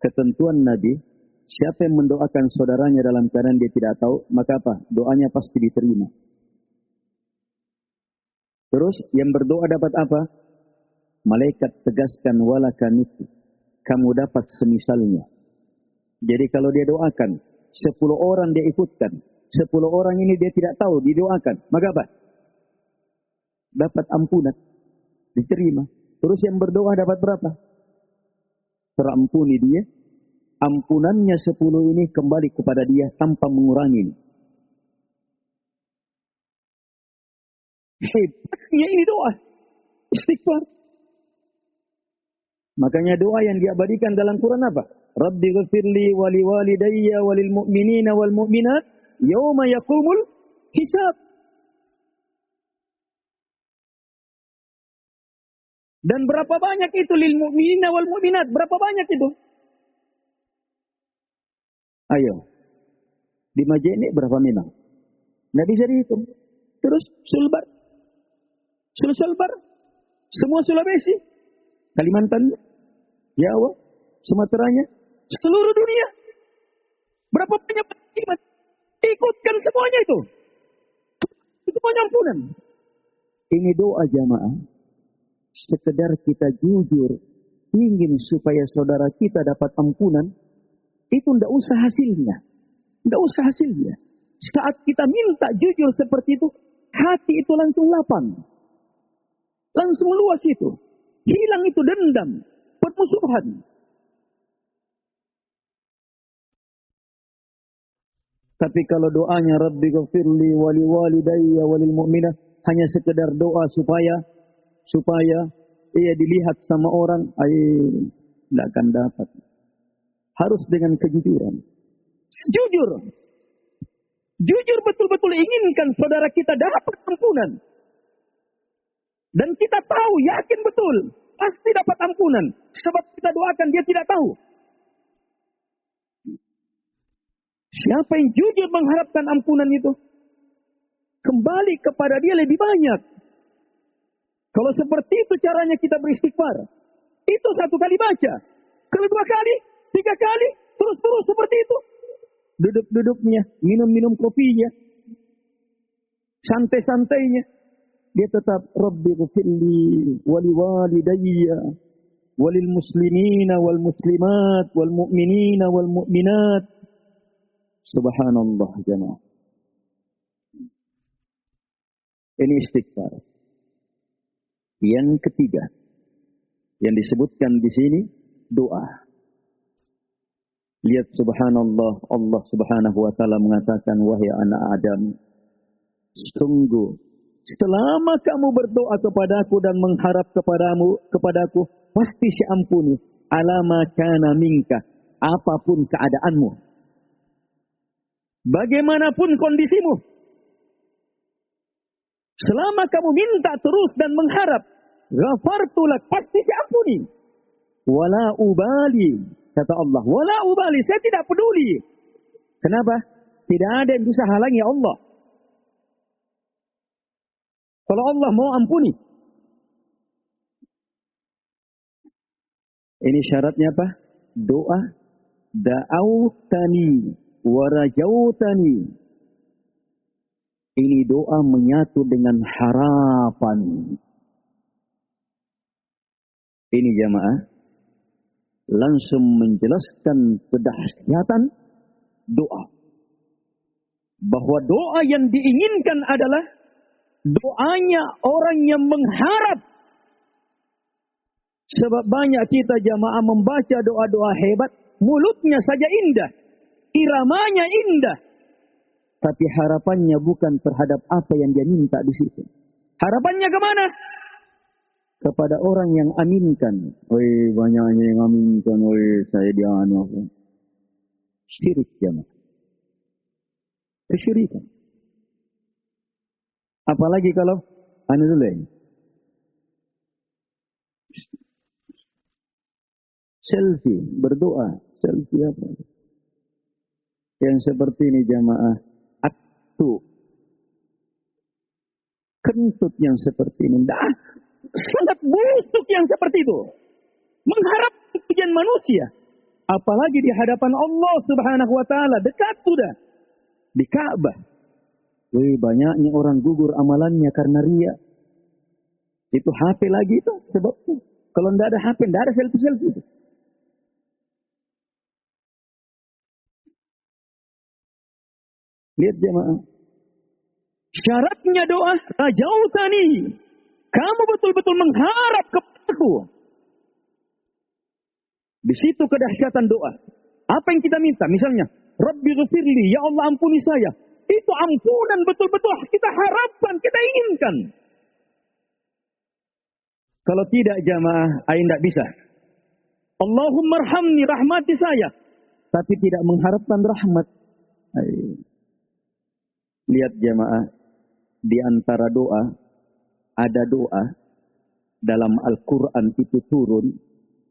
ketentuan Nabi, siapa yang mendoakan saudaranya dalam keadaan dia tidak tahu, maka apa? Doanya pasti diterima. Terus yang berdoa dapat apa? Malaikat tegaskan walakanitu. Kamu dapat semisalnya. Jadi kalau dia doakan, 10 orang dia ikutkan. 10 orang ini dia tidak tahu, didoakan. Maka apa? Dapat ampunan. Diterima. Terus yang berdoa dapat berapa? Terampuni dia. Ampunannya 10 ini kembali kepada dia tanpa mengurangi. Hebatnya ini doa. Istighfar. Makanya doa yang diabadikan dalam Quran apa? Rabbi ghafirli wali walidayya walil mu'minina wal mu'minat yawma yaqumul hisab. Dan berapa banyak itu lil mu'minina wal mu'minat? Berapa banyak itu? Ayo. Di Majene berapa memang? Nggak bisa dihitung. Terus Sulbar. Sulbar. Semua Sulawesi. Kalimantan. Jawa. Sumateranya. Seluruh dunia. Berapa banyak iman? Ikutkan semuanya itu. Itu pengampunan. Ini doa jamaah. Sekedar kita jujur. Ingin supaya saudara kita dapat ampunan. Itu tidak usah hasilnya. Tidak usah hasilnya. Saat kita minta jujur seperti itu. Hati itu langsung lapang. Langsung luas itu. Hilang itu dendam. Permusuhan. Tapi kalau doanya Rabbi ghafirli wali walidayya walil mu'minah. Hanya sekedar doa supaya ia dilihat sama orang. Tidak akan dapat. Harus dengan kejujuran. Jujur. Jujur betul-betul inginkan saudara kita dapat ampunan. Dan kita tahu, yakin betul. Pasti dapat ampunan. Sebab kita doakan dia tidak tahu. Siapa yang jujur mengharapkan ampunan itu? Kembali kepada dia lebih banyak. Kalau seperti itu caranya kita beristighfar. Itu 1 kali baca. Kalau 2 kali, 3 kali, terus-terus seperti itu. Duduk-duduknya, minum-minum kopinya, santai-santainya. Dia tetap Rabbi ghfirli wali walidayya walil muslimina wal muslimat wal mu'minina wal mu'minat. Subhanallah jemaah. Ini istighfar. Yang ketiga yang disebutkan di sini doa. Lihat subhanallah, Allah subhanahu wa ta'ala mengatakan, wahai anak Adam, sungguh, selama kamu berdoa kepadaku dan mengharap kepadaku, pasti saya ampuni. Alama kana minka, apapun keadaanmu. Bagaimanapun kondisimu. Selama kamu minta terus dan mengharap, ghafartulak, pasti saya ampuni. Wala ubali. Kata Allah, wala ubali, saya tidak peduli. Kenapa? Tidak ada yang bisa halangi Allah. Kalau Allah mau ampuni. Ini syaratnya apa? Doa. Da'autani warajautani. Ini doa menyatu dengan harapan. Ini jamaah. Langsung menjelaskan kedahsyatan doa. Bahwa doa yang diinginkan adalah doanya orang yang mengharap. Sebab banyak kita jamaah membaca doa-doa hebat. Mulutnya saja indah. Iramanya indah. Tapi harapannya bukan terhadap apa yang dia minta di situ. Harapannya kemana? kepada orang yang aminkan. Oi, banyaknya yang aminkan. Oi, saya dianu. Syirik jemaah. Kesyirikan. Apalagi kalau anu dulu ya. Selfie, berdoa. Selfie apa? Yang seperti ini jemaah. Aktu. Kentut yang seperti ini. Sangat busuk yang seperti itu. Mengharap pujian manusia. Apalagi di hadapan Allah Subhanahu wa taala, dekat sudah. Di Ka'bah. Banyaknya orang gugur amalannya karena riya. Itu HP lagi itu sebabnya. Kalau tidak ada HP, tidak ada selfie-selfie itu. Lihat jemaah. Syaratnya doa, rajautani. Kamu betul-betul mengharap kepadaku. Di situ kedahsyatan doa. Apa yang kita minta? Misalnya, Rabbi ghfirli, ya Allah ampuni saya. Itu ampunan betul-betul kita harapkan, kita inginkan. Kalau tidak jamaah, tidak bisa. Allahumma arhamni, rahmati saya. Tapi tidak mengharapkan rahmat. Lihat jamaah, di antara doa, ada doa dalam Al-Quran itu turun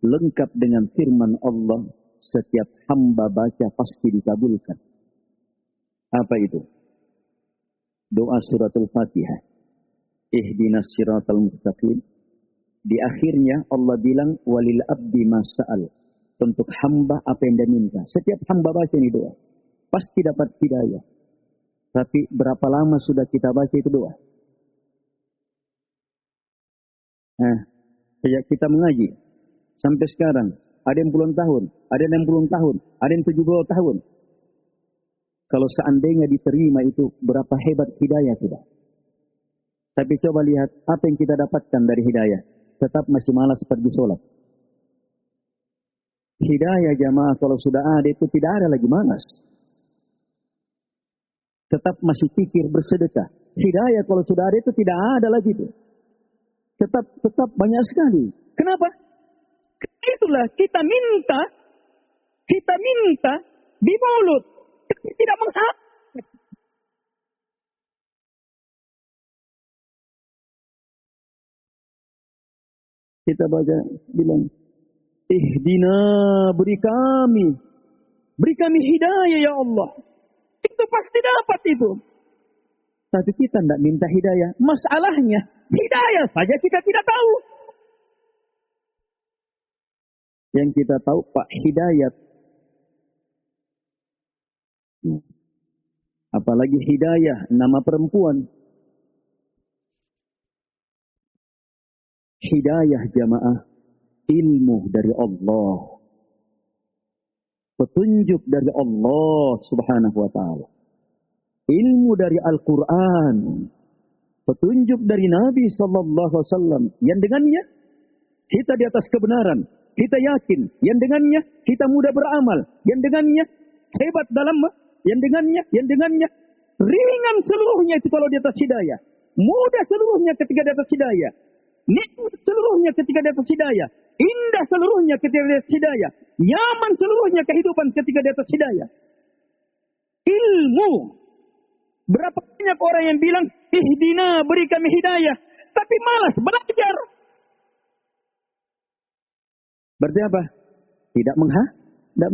lengkap dengan firman Allah, setiap hamba baca pasti dikabulkan. Apa itu? Doa suratul Fatihah. Ihdinas siratal mustaqim. Di akhirnya Allah bilang walil abdi mas'al. Untuk hamba apa yang dia minta. Setiap hamba baca ini doa, pasti dapat hidayah. Tapi berapa lama sudah kita baca itu doa? Sejak kita mengaji sampai sekarang, ada yang puluhan tahun, ada yang 60 tahun, ada yang 70 tahun. Kalau seandainya diterima itu, berapa hebat hidayah sudah. Tapi coba lihat apa yang kita dapatkan dari hidayah. Tetap masih malas pergi sholat. Hidayah jamaah kalau sudah ada itu tidak ada lagi malas. Tetap masih pikir bersedekah. Hidayah kalau sudah ada itu tidak ada lagi itu. Tetap banyak sekali. Kenapa? Itulah kita minta di mulut, tidak mengharap. Kita baca bilang, ihdina, beri kami hidayah ya Allah. Itu pasti dapat itu. Tapi kita tidak minta hidayah. Masalahnya hidayah saja kita tidak tahu. Yang kita tahu Pak Hidayat. Apalagi Hidayah, nama perempuan. Hidayah jamaah, ilmu dari Allah. Petunjuk dari Allah Subhanahu wa ta'ala. Ilmu dari Al-Quran. Petunjuk dari Nabi Sallallahu Alaihi Wasallam. Yang dengannya kita di atas kebenaran. Kita yakin. Yang dengannya kita mudah beramal. Yang dengannya hebat dalam. Yang dengannya ringan seluruhnya itu kalau di atas hidayah. Mudah seluruhnya ketika di atas hidayah. Nikmat seluruhnya ketika di atas hidayah. Indah seluruhnya ketika di atas hidayah. Nyaman seluruhnya kehidupan ketika di atas hidayah. Ilmu. Berapa banyak orang yang bilang, ihdina, beri kami hidayah. Tapi malas belajar. Berarti apa? Tidak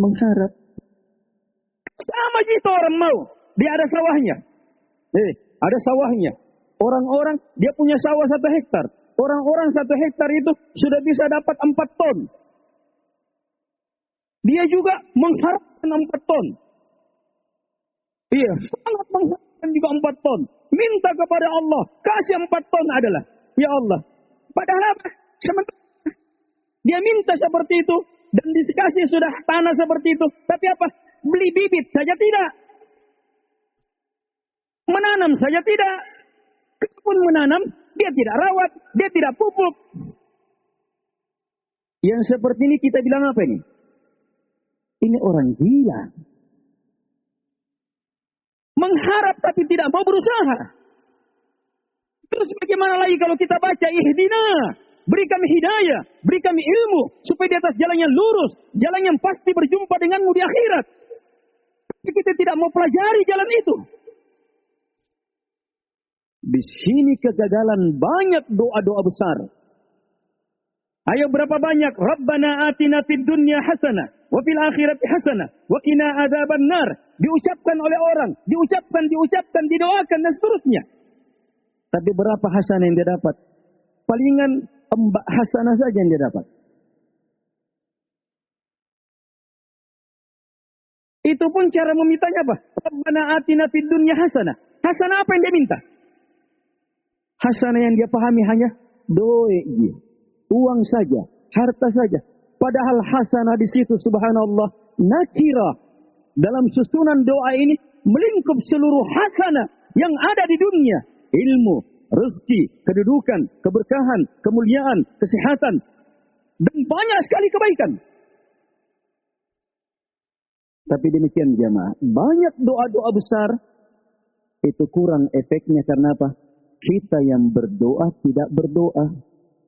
mengharap. Sama gitu orang mau. Dia ada sawahnya. Ada sawahnya. Orang-orang, dia punya sawah 1 hektar. Orang-orang 1 hektar itu sudah bisa dapat 4 ton. Dia juga mengharapkan 4 ton. Iya, sangat mengharapkan juga 4 ton. Minta kepada Allah, kasih 4 ton adalah. Ya Allah. Padahal apa? Sementara dia minta seperti itu. Dan dikasih sudah tanah seperti itu. Tapi apa? Beli bibit saja tidak. Menanam saja tidak. Kalaupun menanam, dia tidak rawat, dia tidak pupuk. Yang seperti ini kita bilang apa ini? Ini orang gila. Mengharap tapi tidak mau berusaha. Terus bagaimana lagi kalau kita baca ihdina? beri kami hidayah, beri kami ilmu, supaya di atas jalan yang lurus, jalan yang pasti berjumpa denganmu di akhirat. Tapi kita tidak mau pelajari jalan itu. Di sini kegagalan banyak doa-doa besar. Ayo berapa banyak? Rabbana atina fid dunya hasanah, wa fil akhirati hasanah, wa qina adzabannar. Diucapkan oleh orang, diucapkan, didoakan dan seterusnya. Tapi berapa hasanah yang dia dapat? Palingan embak hasanah saja yang dia dapat. Itu pun cara memintanya apa? Rabbana atina fid dunya hasanah. Hasanah apa yang dia minta? Hasanah yang dia pahami hanya doi, uang saja, harta saja. Padahal hasanah di situ subhanallah nakira. Dalam susunan doa ini melingkup seluruh hasanah yang ada di dunia. Ilmu, rezeki, kedudukan, keberkahan, kemuliaan, kesehatan. Dan banyak sekali kebaikan. Tapi demikian jemaah, banyak doa-doa besar itu kurang efeknya karena apa? Kita yang berdoa tidak berdoa.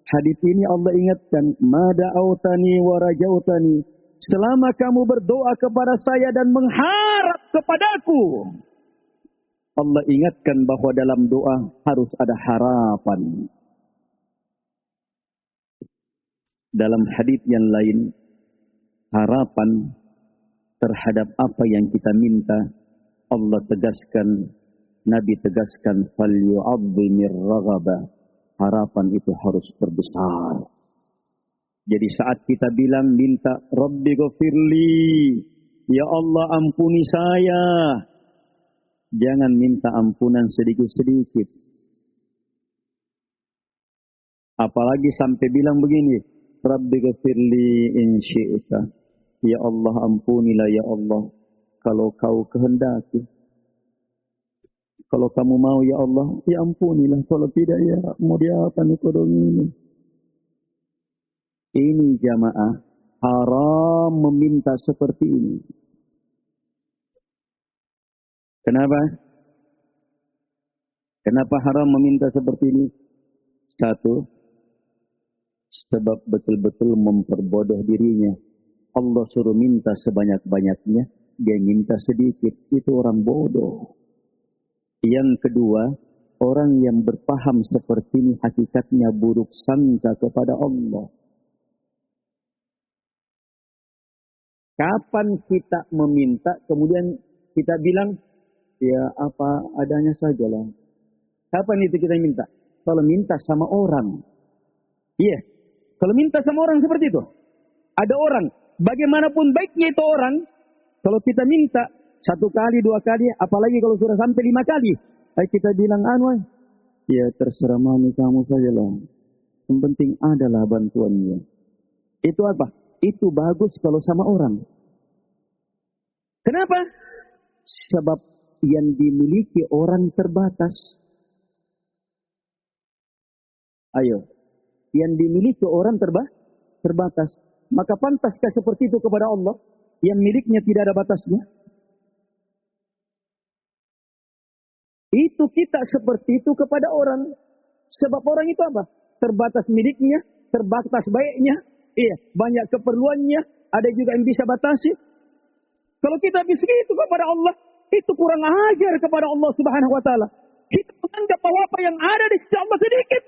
Hadis ini Allah ingatkan, "Ma da'autani wa rajautani." Selama kamu berdoa kepada saya dan mengharap kepadaku. Allah ingatkan bahwa dalam doa harus ada harapan. Dalam hadis yang lain, harapan terhadap apa yang kita minta, Allah tegaskan, Nabi tegaskan, "Falyu'azzimir raghaba." Harapan itu harus terbesar. Jadi saat kita bilang minta, "Rabbi ghafirli," ya Allah ampuni saya. Jangan minta ampunan sedikit-sedikit. Apalagi sampai bilang begini, "Rabbi ghafirli in syi'ta." Ya Allah ampunilah ya Allah kalau kau kehendaki. Kalau kamu mau ya Allah, ya ampunilah. Kalau tidak ya mau diapakan ekonomi ini. Ini jamaah haram meminta seperti ini. Kenapa? Kenapa haram meminta seperti ini? Satu, sebab betul-betul memperbodoh dirinya. Allah suruh minta sebanyak-banyaknya, dia minta sedikit. Itu orang bodoh. Yang kedua, orang yang berpaham seperti ini hakikatnya buruk sangka kepada Allah. Kapan kita meminta, kemudian kita bilang, ya apa adanya sajalah. Kapan itu kita minta? Kalau minta sama orang. Iya, kalau minta sama orang seperti itu. Ada orang, bagaimanapun baiknya itu orang, kalau kita minta, 1 kali, 2 kali, apalagi kalau sudah sampai 5 kali. Kita bilang, ya terserah mami kamu saja lah. Yang penting adalah bantuannya. Itu apa? Itu bagus kalau sama orang. Kenapa? Sebab yang dimiliki orang terbatas. Ayo. Yang dimiliki orang terbatas. Maka pantaskah seperti itu kepada Allah? Yang miliknya tidak ada batasnya? Itu kita seperti itu kepada orang. Sebab orang itu apa? Terbatas miliknya, terbatas baiknya, iya, banyak keperluannya, ada juga yang bisa batasi. Kalau kita begitu kepada Allah, itu kurang ajar kepada Allah Subhanahu wa taala. Kita menganggap bahwa apa yang ada di sisi Allah sedikit.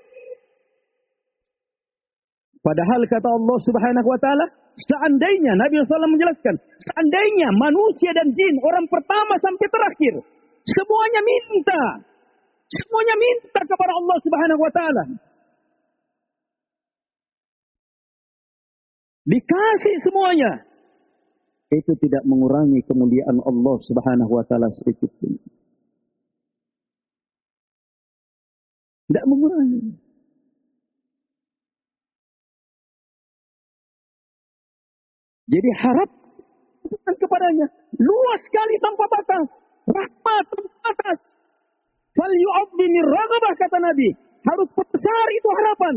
Padahal kata Allah Subhanahu wa taala, seandainya Nabi SAW menjelaskan, seandainya manusia dan jin, orang pertama sampai terakhir, semuanya minta. Semuanya minta kepada Allah Subhanahu wa taala. Dikasih semuanya. Itu tidak mengurangi kemuliaan Allah Subhanahu wa taala sedikit pun. Tidak mengurangi. Jadi harap kepadanya luas sekali tanpa batas. Rahmat tanpa batas. Fal yu'azzimir raghabah kata Nabi. Harus besar itu harapan.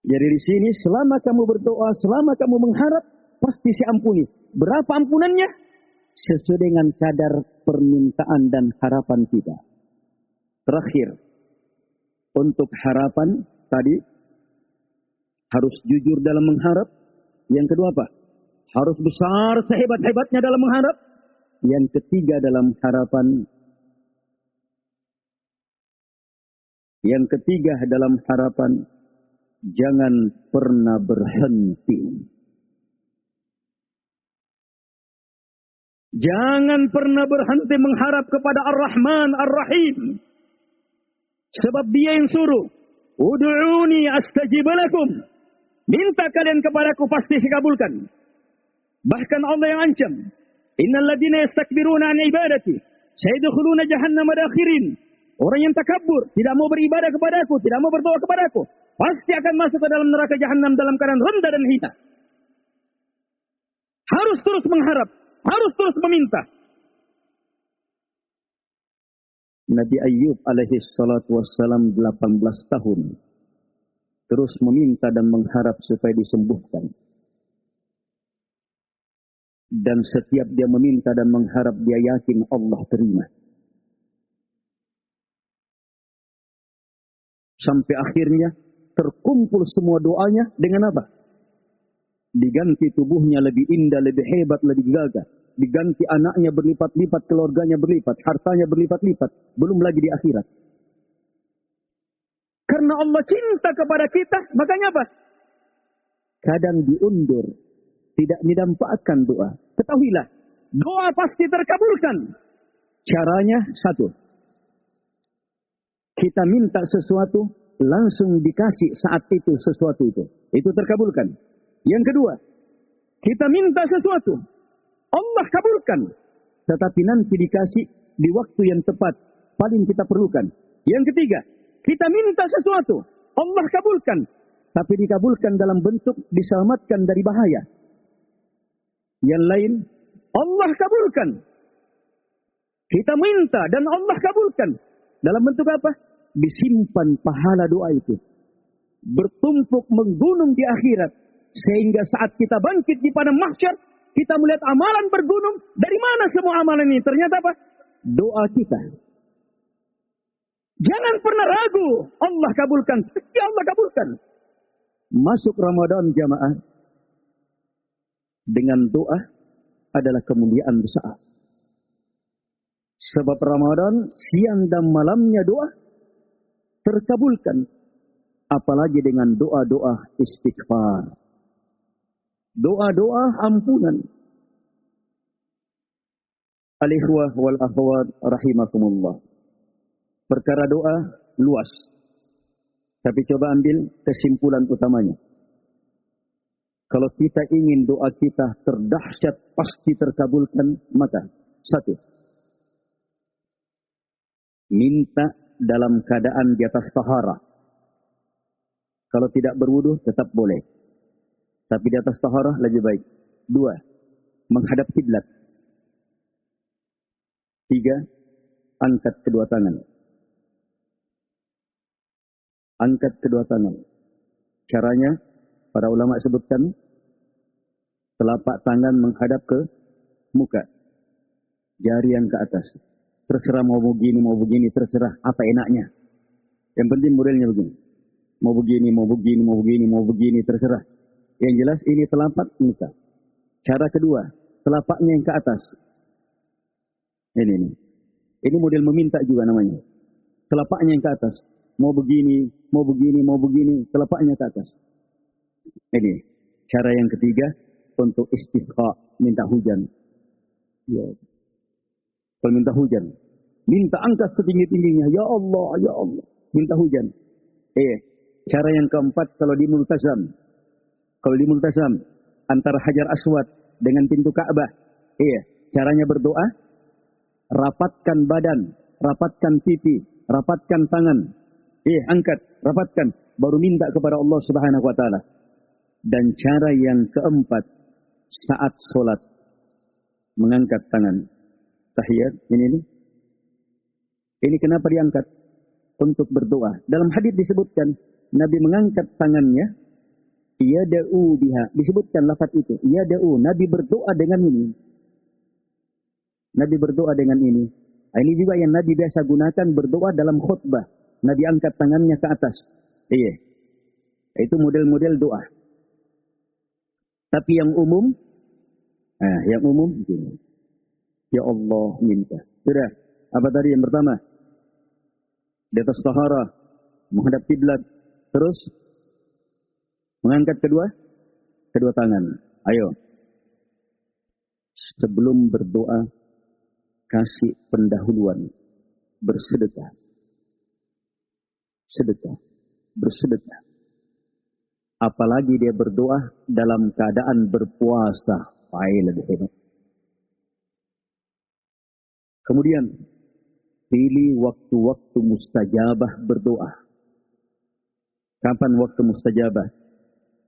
Jadi di sini selama kamu berdoa, selama kamu mengharap, pasti diampuni. Berapa ampunannya? Sesuai dengan kadar permintaan dan harapan kita. Terakhir, untuk harapan tadi, Harus jujur dalam mengharap. Yang kedua apa? Harus besar sehebat-hebatnya dalam mengharap. Yang ketiga dalam harapan. Yang ketiga dalam harapan. Jangan pernah berhenti. Jangan pernah berhenti mengharap kepada Ar-Rahman Ar-Rahim. Sebab Dia yang suruh, ud'uni astajib lakum. Minta kalian kepadaku pasti saya kabulkan. Bahkan Allah yang ancam, innal ladzina yastakbiruna an ibadati sayadkhuluna jahannama dakhirin. Orang yang takabur, tidak mau beribadah kepadaku, tidak mau berdoa kepadaku, pasti akan masuk ke dalam neraka jahanam dalam keadaan rendah dan hina. Harus terus mengharap, harus terus meminta. Nabi Ayyub alaihi salatu wassalam 18 tahun terus meminta dan mengharap supaya disembuhkan. Dan setiap dia meminta dan mengharap, dia yakin Allah terima. Sampai akhirnya terkumpul semua doanya dengan apa? Diganti tubuhnya lebih indah, lebih hebat, lebih gagah. Diganti anaknya berlipat-lipat, keluarganya berlipat, hartanya berlipat-lipat. Belum lagi di akhirat. Karena Allah cinta kepada kita, makanya apa? Kadang diundur, tidak didampakkan doa. Ketahuilah, doa pasti terkabulkan. Caranya satu. Kita minta sesuatu, langsung dikasih saat itu sesuatu itu. Itu terkabulkan. Yang kedua, kita minta sesuatu, Allah kabulkan. Tetapi nanti dikasih di waktu yang tepat, paling kita perlukan. Yang ketiga, kita minta sesuatu, Allah kabulkan. Tapi dikabulkan dalam bentuk diselamatkan dari bahaya. Yang lain, Allah kabulkan. Kita minta dan Allah kabulkan. Dalam bentuk apa? Disimpan pahala doa itu. Bertumpuk menggunung di akhirat. Sehingga saat kita bangkit di padang mahsyar, kita melihat amalan bergunung. Dari mana semua amalan ini? Ternyata apa? Doa kita. Jangan pernah ragu. Allah kabulkan. Pasti Allah kabulkan. Masuk Ramadan jamaah. Dengan doa adalah kemuliaan besar. Sebab Ramadan siang dan malamnya doa terkabulkan. Apalagi dengan doa-doa istighfar. Doa-doa ampunan. Al-ikhwah wal akhwat rahimakumullah. Perkara doa luas. Tapi coba ambil kesimpulan utamanya. Kalau kita ingin doa kita terdahsyat pasti terkabulkan, maka satu, minta dalam keadaan di atas taharah. Kalau tidak berwudu tetap boleh. Tapi di atas taharah lebih baik. Dua, menghadap kiblat. Tiga, angkat kedua tangan. Angkat kedua tangan. Caranya, para ulama sebutkan, telapak tangan menghadap ke muka. Jari yang ke atas. Terserah mau begini, terserah apa enaknya. Yang penting modelnya begini. Mau begini, terserah. Yang jelas ini telapak muka. Cara kedua, telapaknya yang ke atas. Ini. Ini model meminta juga namanya. Telapaknya yang ke atas. Mau begini, telapaknya ke atas. Ini. Cara yang ketiga, untuk istisqa, minta hujan. Ya. Kalau minta hujan, minta angkat setinggi-tingginya. Ya Allah, minta hujan. Cara yang keempat, kalau di multazam. Kalau di multazam, antara Hajar Aswad dengan pintu Ka'bah. Caranya berdoa, rapatkan badan, rapatkan pipi, rapatkan tangan. Angkat, rapatkan. Baru minta kepada Allah Subhanahu wa ta'ala. Dan cara yang keempat, saat sholat, mengangkat tangan. Tahiyat, ini. Ini kenapa diangkat? Untuk berdoa. Dalam hadis disebutkan, Nabi mengangkat tangannya, yada'u biha. Disebutkan lafaz itu, yada'u. Nabi berdoa dengan ini. Nabi berdoa dengan ini. Ini juga yang Nabi biasa gunakan berdoa dalam khutbah. Nabi angkat tangannya ke atas. Itu model-model doa. Tapi yang umum, gini. Ya Allah minta. Sudah. Apa tadi yang pertama? Di atas taharah, menghadap kiblat. Terus mengangkat kedua tangan. Ayo. Sebelum berdoa, kasih pendahuluan. Bersedekah. Bersedekah. Apalagi dia berdoa dalam keadaan berpuasa. Lebih hebat. Kemudian, pilih waktu-waktu mustajabah berdoa. Kapan waktu mustajabah?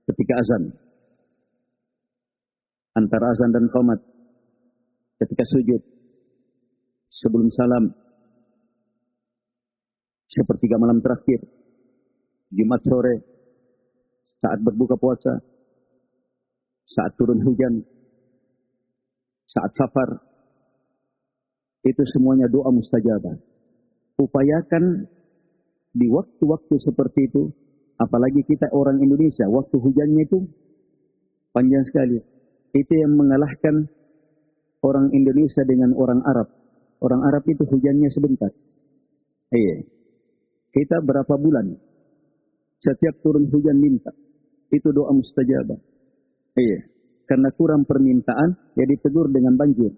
Ketika azan. Antara azan dan qomat. Ketika sujud. Sebelum salam. Sepertiga malam terakhir. Jumat sore. Saat berbuka puasa. Saat turun hujan. Saat safar. Itu semuanya doa mustajabah. Upayakan di waktu-waktu seperti itu. Apalagi kita orang Indonesia. Waktu hujannya itu panjang sekali. Itu yang mengalahkan orang Indonesia dengan orang Arab. Orang Arab itu hujannya sebentar. Iya. Kita berapa bulan? Setiap turun hujan minta. Itu doa mustajabah. Iya. Karena kurang permintaan, ya ditegur dengan banjir.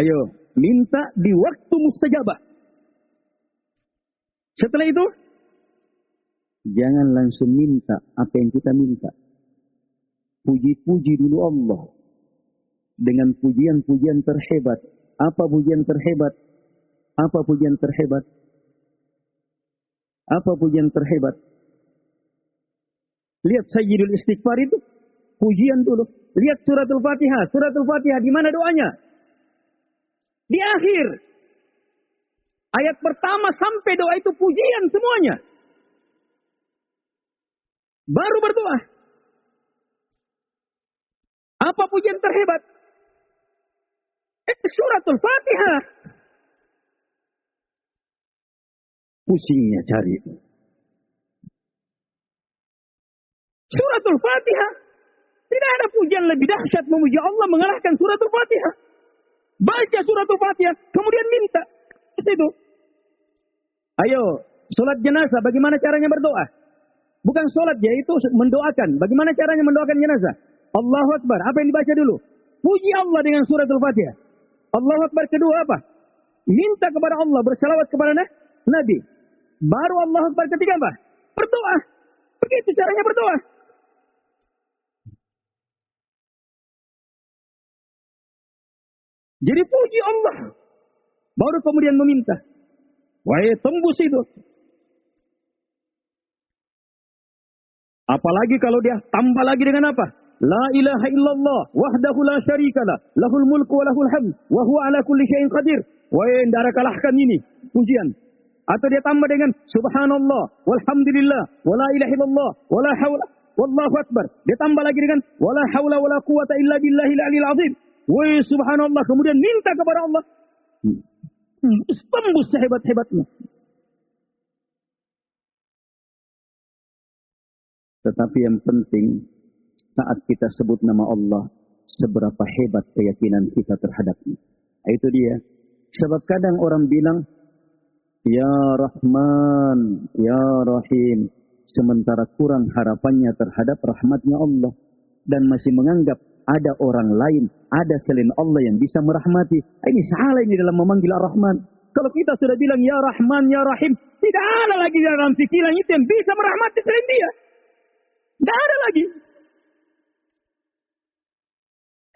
Ayo, minta di waktu mustajabah. Setelah itu, jangan langsung minta apa yang kita minta. Puji-puji dulu Allah. Dengan pujian-pujian terhebat. Apa pujian terhebat? Apa pujian terhebat? Apa pujian terhebat? Lihat Sayyidul Istighfar itu. Pujian dulu. Lihat suratul Fatihah. Suratul Fatihah di mana doanya? Di akhir. Ayat pertama sampai doa itu pujian semuanya. Baru berdoa. Apa pujian terhebat? Suratul Fatihah. Pusingnya cari. Suratul Fatihah. Tidak ada pujian lebih dahsyat memuji Allah mengalahkan suratul Fatihah. Baca suratul Fatihah, kemudian minta. Itu. Ayo, sholat jenazah, bagaimana caranya berdoa? Bukan sholat, yaitu mendoakan. Bagaimana caranya mendoakan jenazah? Allahu Akbar. Apa yang dibaca dulu? Puji Allah dengan suratul Fatihah. Allahu Akbar kedua apa? Minta kepada Allah, bersalawat kepada Nabi. Baru Allahu Akbar ketiga apa? Berdoa. Begitu caranya berdoa. Jadi puji Allah. Baru kemudian meminta. Wahai tembus itu. Apalagi kalau dia tambah lagi dengan apa? La ilaha illallah wahdahu la syarikalah lahul mulku wa lahul hamd wa huwa ala kulli syai'in qadir. Wahai ndara kalahkan ini pujian. Atau dia tambah dengan subhanallah walhamdulillah wa la ilaha illallah wa la haula wallahu akbar. Dia tambah lagi dengan wa la haula wa la quwata illa billahil aliyil azim. Wahai subhanallah, kemudian minta kepada Allah. Tembus sehebat-hebatnya. Tetapi yang penting, saat kita sebut nama Allah, seberapa hebat keyakinan kita terhadapnya. Itu dia. Sebab kadang orang bilang, Ya Rahman, Ya Rahim. Sementara kurang harapannya terhadap rahmatnya Allah. Dan masih menganggap ada orang lain, ada selain Allah yang bisa merahmati. Ini salah ini dalam memanggil Ar-Rahman. Kalau kita sudah bilang Ya Rahman, Ya Rahim, tidak ada lagi dalam pikiran itu yang bisa merahmati selain dia. Tidak ada lagi.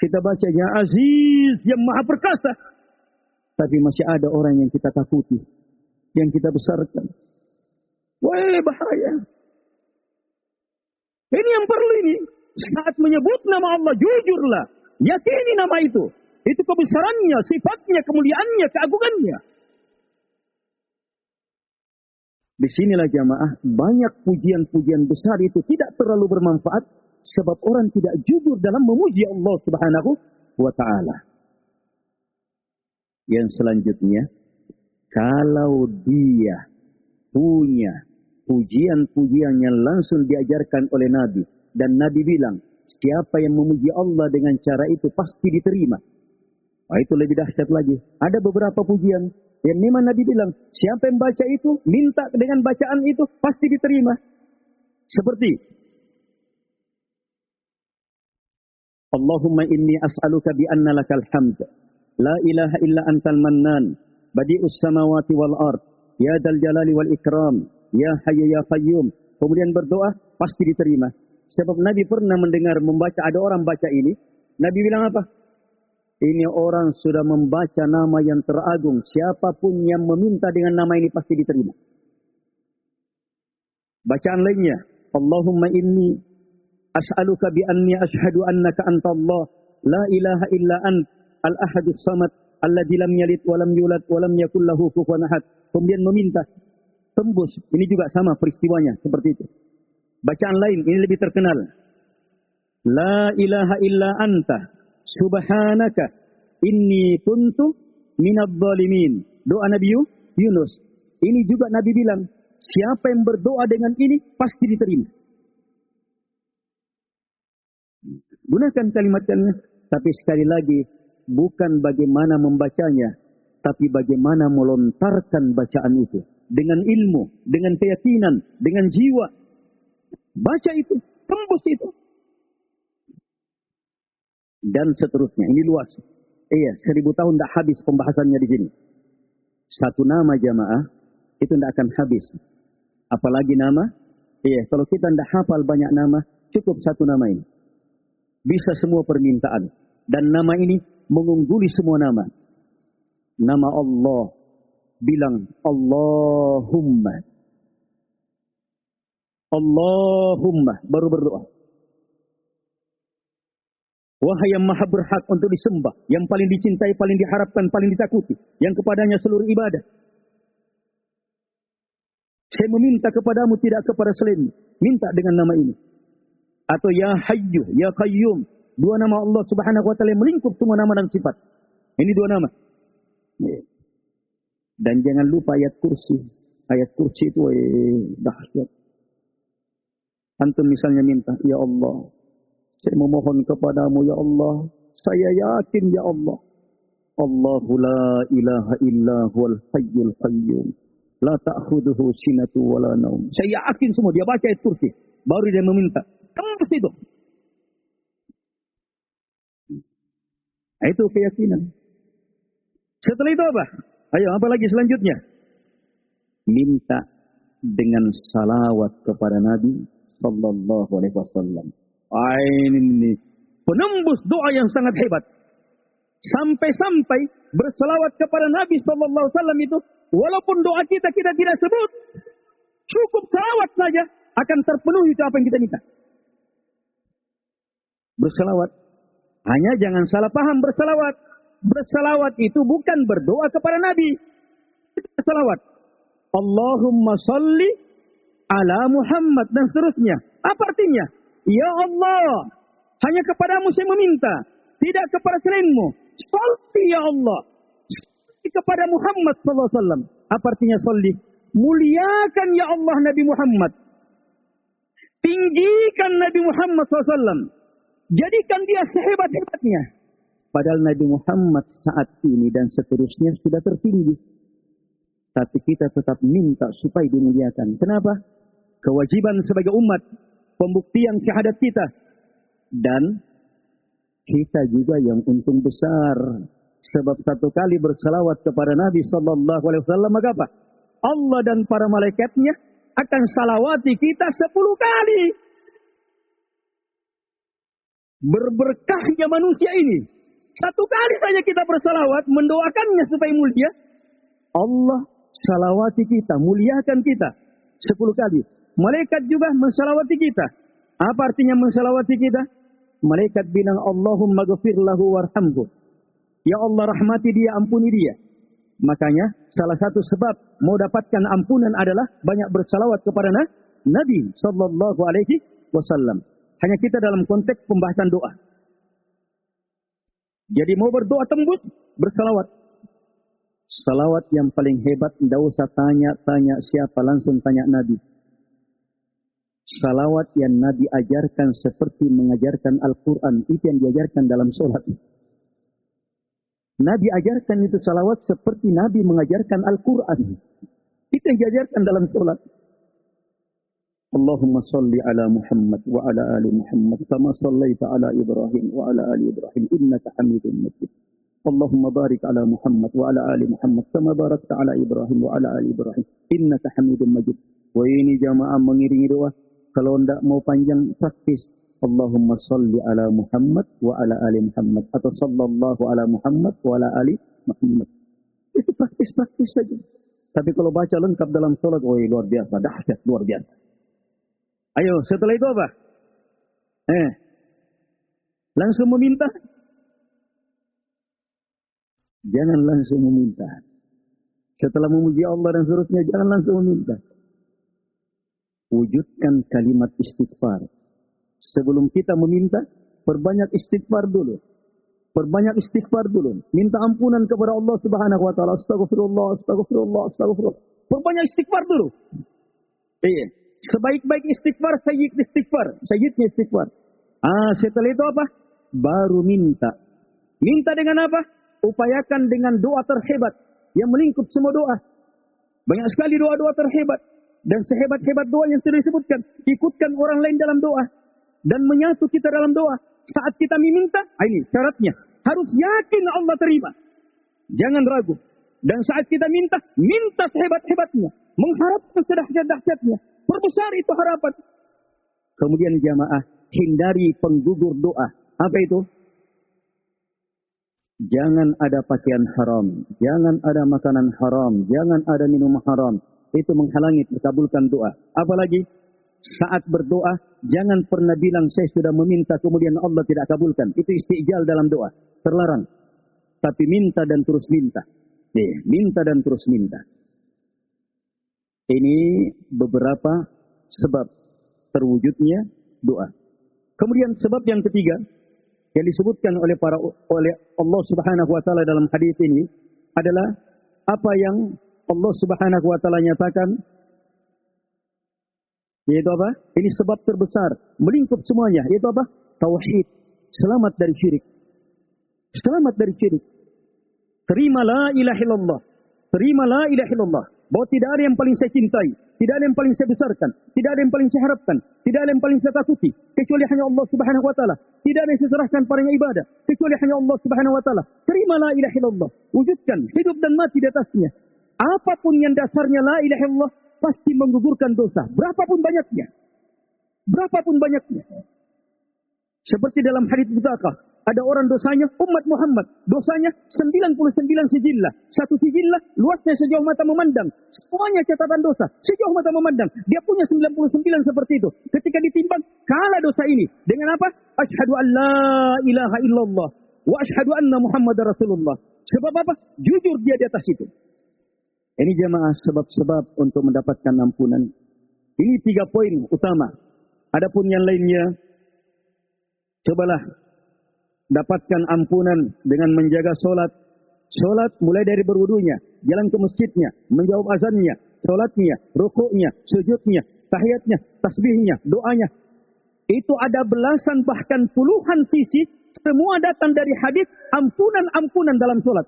Kita baca Ya Aziz, yang maha perkasa. Tapi masih ada orang yang kita takuti. Yang kita besarkan. Wah, bahaya. Ini yang perlu ini. Saat menyebut nama Allah, jujurlah. Yakini nama itu. Itu kebesarannya, sifatnya, kemuliaannya, keagungannya. Disinilah jamaah, banyak pujian-pujian besar itu tidak terlalu bermanfaat. Sebab orang tidak jujur dalam memuji Allah subhanahu wa ta'ala. Yang selanjutnya, Kalau dia punya pujian-pujian yang langsung diajarkan oleh Nabi. Dan Nabi bilang, siapa yang memuji Allah dengan cara itu pasti diterima. Nah, itu lebih dahsyat lagi. Ada beberapa pujian yang memang Nabi bilang, siapa yang baca itu, minta dengan bacaan itu, pasti diterima. Seperti, Allahumma inni as'aluka bi anna lakal hamd. La ilaha illa antal mannan. Badi'us samawati wal ard. Ya dal jalali wal ikram. Ya hayyu ya qayyum. Kemudian berdoa, pasti diterima. Sebab Nabi pernah mendengar membaca, ada orang baca ini. Nabi bilang apa? Ini orang sudah membaca nama yang teragung. Siapapun yang meminta dengan nama ini pasti diterima. Bacaan lainnya. Allahumma inni as'aluka bi anni ashhadu annaka anta Allah. La ilaha illa ant. Al-ahadus samad. Alladzi lam yalid wa lam yulad wa lam yakul lahu kufuwan ahad. Kemudian meminta. Tembus. Ini juga sama peristiwanya. Seperti itu. Bacaan lain. Ini lebih terkenal. La ilaha illa anta. Subhanaka inni kuntu minadh dhalimin. Doa Nabi Yunus. Ini juga Nabi bilang, siapa yang berdoa dengan ini pasti diterima. Gunakan kalimat-kalimat, tapi sekali lagi bukan bagaimana membacanya, tapi bagaimana melontarkan bacaan itu dengan ilmu, dengan keyakinan, dengan jiwa. Baca itu, tembus itu. Dan seterusnya. Ini luas. Iya, 1000 tahun tidak habis pembahasannya di sini. Satu nama jamaah, itu tidak akan habis. Apalagi nama, iya, kalau kita tidak hafal banyak nama, cukup satu nama ini. Bisa semua permintaan. Dan nama ini mengungguli semua nama. Nama Allah. Bilang, Allahumma. Allahumma. Baru berdoa. Wahai yang maha berhak untuk disembah, yang paling dicintai, paling diharapkan, paling ditakuti, yang kepadanya seluruh ibadah. Saya meminta kepadamu, tidak kepada selain. Minta dengan nama ini. Atau Ya Hayyu, Ya Qayyum. Dua nama Allah subhanahu wa ta'ala melingkup semua nama dan sifat. Ini dua nama. Dan jangan lupa ayat kursi. Ayat kursi itu dahsyat. Antum misalnya minta, Ya Allah, saya memohon kepadamu, Ya Allah. Saya yakin, Ya Allah. Allahu la ilaha illa huwal hayyul qayyum. La ta'khuduhu sinatu wa la naum. Saya yakin semua. Dia baca ayat kursi. Baru dia meminta. Tembus itu. Itu keyakinan. Setelah itu apa? Ayo, apa lagi selanjutnya? Minta dengan salawat kepada Nabi sallallahu alaihi wasallam. Ini penembus doa yang sangat hebat. Sampai-sampai berselawat kepada Nabi sallallahu alaihi wasallam itu, walaupun doa kita tidak sebut, cukup salawat saja akan terpenuhi itu apa yang kita minta. Berselawat. Hanya jangan salah paham berselawat. Berselawat itu bukan berdoa kepada Nabi. Berselawat. Allahumma salli ala Muhammad dan seterusnya. Apa artinya? Ya Allah, hanya kepadamu saya meminta, tidak kepada selainmu. Salli ya Allah, salli kepada Muhammad sallallahu alaihi wasallam. Apa artinya salli? Muliakan ya Allah Nabi Muhammad. Tinggikan Nabi Muhammad sallallahu alaihi wasallam. Jadikan dia sehebat-hebatnya. Padahal Nabi Muhammad saat ini dan seterusnya sudah tertinggi. Tapi kita tetap minta supaya dimuliakan. Kenapa? Kewajiban sebagai umat. Pembuktian syahadat kita. Dan kita juga yang untung besar. Sebab satu kali bersalawat kepada Nabi sallallahu alaihi wasallam, maka apa? Allah dan para malaikatnya akan salawati kita 10 kali. Berberkahnya manusia ini. Satu kali saja kita bersalawat, mendoakannya supaya mulia. Allah salawati kita, muliakan kita 10 kali. Malaikat juga mensalawati kita. Apa artinya mensalawati kita? Malaikat bilang, Allahumma ghafir lahu warhamhu. Ya Allah rahmati dia, ampuni dia. Makanya salah satu sebab mau dapatkan ampunan adalah banyak bersalawat kepada Nabi sallallahu alaihi wasallam. Hanya kita dalam konteks pembahasan doa. Jadi mau berdoa tembus, bersalawat. Salawat yang paling hebat, tidak usah tanya siapa, langsung tanya Nabi. Salawat yang Nabi ajarkan seperti mengajarkan Al-Quran, itu yang diajarkan dalam sholat. Nabi ajarkan itu salawat seperti Nabi mengajarkan Al-Quran. Itu yang diajarkan dalam sholat. Allahumma salli ala Muhammad wa ala ali Muhammad kama sallaita ala Ibrahim wa ala ali Ibrahim innaka Hamidum Majid. Allahumma barik ala Muhammad wa ala ali Muhammad kama barakta ala Ibrahim wa ala ali Ibrahim innaka Hamidum Majid. Wah, ini jamaah mengiringi doa. Kalau tidak mau panjang, praktis. Allahumma salli ala Muhammad wa ala ali Muhammad. Atau sallallahu ala Muhammad wa ala ali Muhammad. Itu praktis-praktis saja. Tapi kalau baca lengkap dalam sholat, oh luar biasa, dahsyat, luar biasa. Ayo, setelah itu apa? Langsung meminta. Jangan langsung meminta. Setelah memuji Allah dan seterusnya, jangan langsung meminta. Wujudkan kalimat istighfar. Sebelum kita meminta, perbanyak istighfar dulu. Perbanyak istighfar dulu. Minta ampunan kepada Allah Subhanahu wa taala. Astagfirullah, astagfirullah, astagfirullah. Perbanyak istighfar dulu. Iya. Sebaik-baik istighfar, sayyidnya istighfar. Setelah itu apa? Baru minta. Minta dengan apa? Upayakan dengan doa terhebat yang melingkup semua doa. Banyak sekali doa-doa terhebat. Dan sehebat-hebat doa yang sudah disebutkan. Ikutkan orang lain dalam doa. Dan menyatu kita dalam doa. Saat kita meminta, ini syaratnya. Harus yakin Allah terima. Jangan ragu. Dan saat kita minta, minta sehebat-hebatnya. Mengharapkan sedahsyat-dahsyatnya. Perbesar itu harapan. Kemudian jamaah, hindari penggugur doa. Apa itu? Jangan ada pakaian haram. Jangan ada makanan haram. Jangan ada minum haram. Itu menghalangi terkabulkan doa. Apalagi saat berdoa, jangan pernah bilang saya sudah meminta kemudian Allah tidak kabulkan. Itu istijal dalam doa. Terlarang. Tapi minta dan terus minta. Minta dan terus minta. Ini beberapa sebab terwujudnya doa. Kemudian sebab yang ketiga yang disebutkan oleh Allah Subhanahu wa taala dalam hadis ini adalah apa yang Allah Subhanahu wa taala nyatakan, yaitu apa? Ini sebab terbesar melingkup semuanya, yaitu apa? Tauhid, selamat dari syirik. Selamat dari syirik. Terima la ilaha illallah. Terima la ilaha illallah. Bahwa tidak ada yang paling saya cintai, tidak ada yang paling saya besarkan, tidak ada yang paling saya harapkan, tidak ada yang paling saya takuti, kecuali hanya Allah Subhanahu wa taala. Tidak ada yang saya serahkan padanya ibadah, kecuali hanya Allah Subhanahu wa taala. Terima la ilaha illallah. Wujudkan hidup dan mati di atasnya. Apapun yang dasarnya la ilaha illallah pasti menggugurkan dosa, berapapun banyaknya. Berapapun banyaknya. Seperti dalam hadits Butakah, ada orang dosanya, umat Muhammad, dosanya 99 sijillah. Satu sijillah, luasnya sejauh mata memandang. Semuanya catatan dosa, sejauh mata memandang. Dia punya 99 seperti itu. Ketika ditimbang, kalah dosa ini. Dengan apa? Asyhadu an la ilaha illallah. Wa asyhadu anna Muhammad Rasulullah. Sebab apa? Jujur dia di atas itu. Ini jemaah sebab-sebab untuk mendapatkan ampunan. Ini 3 poin utama. Adapun yang lainnya, cobalah dapatkan ampunan dengan menjaga solat. Solat mulai dari berwudunya, jalan ke masjidnya, menjawab azannya, solatnya, rukuknya, sujudnya, tahiyatnya, tasbihnya, doanya. Itu ada belasan bahkan puluhan sisi. Semua datang dari hadis ampunan-ampunan dalam solat.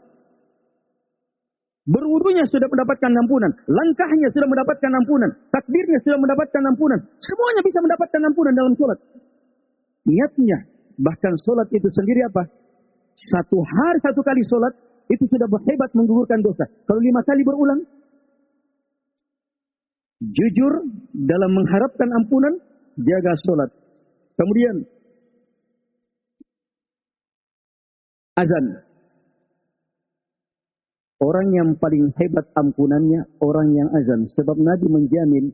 Berwudunya sudah mendapatkan ampunan. Langkahnya sudah mendapatkan ampunan. Takbirnya sudah mendapatkan ampunan. Semuanya bisa mendapatkan ampunan dalam solat. Niatnya. Bahkan solat itu sendiri apa? 1 hari 1 kali solat. Itu sudah hebat menggugurkan dosa. Kalau 5 kali berulang. Jujur dalam mengharapkan ampunan. Jaga solat. Kemudian. Azan. Orang yang paling hebat ampunannya, orang yang azan. Sebab Nabi menjamin,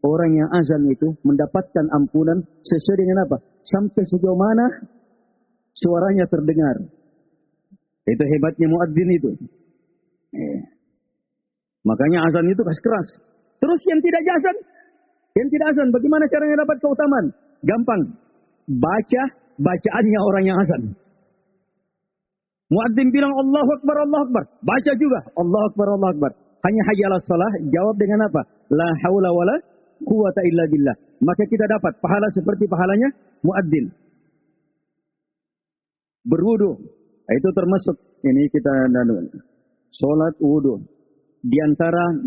orang yang azan itu mendapatkan ampunan sesuai dengan apa? Sampai sejauh mana suaranya terdengar. Itu hebatnya muadzin itu. Makanya azan itu keras. Terus yang tidak azan, bagaimana caranya dapat keutamaan? Gampang. Baca bacaannya orang yang azan. Muadzin bilang Allahu Akbar, Allahu Akbar. Baca juga Allahu Akbar, Allahu Akbar. Hanya hayya 'alas shalah, jawab dengan apa? La haula wala quwata illa billah. Maka kita dapat pahala seperti pahalanya muadzin. Berwudu, itu termasuk ini kita salat wudu. Di antara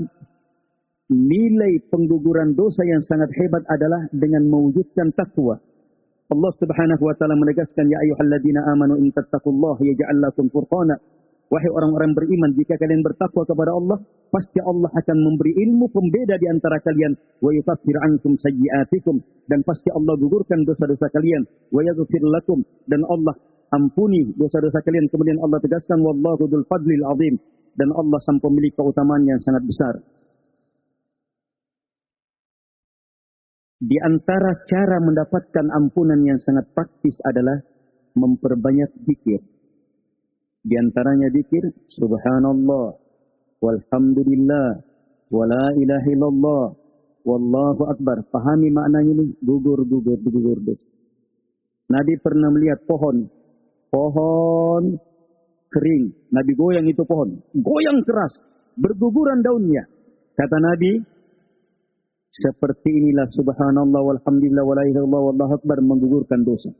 nilai pengguguran dosa yang sangat hebat adalah dengan mewujudkan takwa. Allah Subhanahu wa taala menegaskan, ya ayyuhalladzina amanu in tattaqullaha yaj'al lakum furqana. Wahai orang-orang beriman, jika kalian bertakwa kepada Allah, pasti Allah akan memberi ilmu pembeda di antara kalian. Wa yukaffir ankum sayyi'atikum, dan pasti Allah gugurkan dosa-dosa kalian. Wa yaghfir lakum, dan Allah ampuni dosa-dosa kalian. Kemudian Allah tegaskan, wallahu dzul fadlil azim, dan Allah sang pemilik keutamaan yang sangat besar. Di antara cara mendapatkan ampunan yang sangat praktis adalah memperbanyak zikir. Di antaranya zikir subhanallah, walhamdulillah, wala ilaha illallah, wallahu akbar. Pahami maknanya ini, gugur. Nabi pernah melihat pohon kering. Nabi goyang itu pohon, goyang keras, berguguran daunnya. Kata Nabi, seperti inilah subhanallah, walhamdulillah, wala ilaha illallah, wallahu akbar, menggugurkan dosa.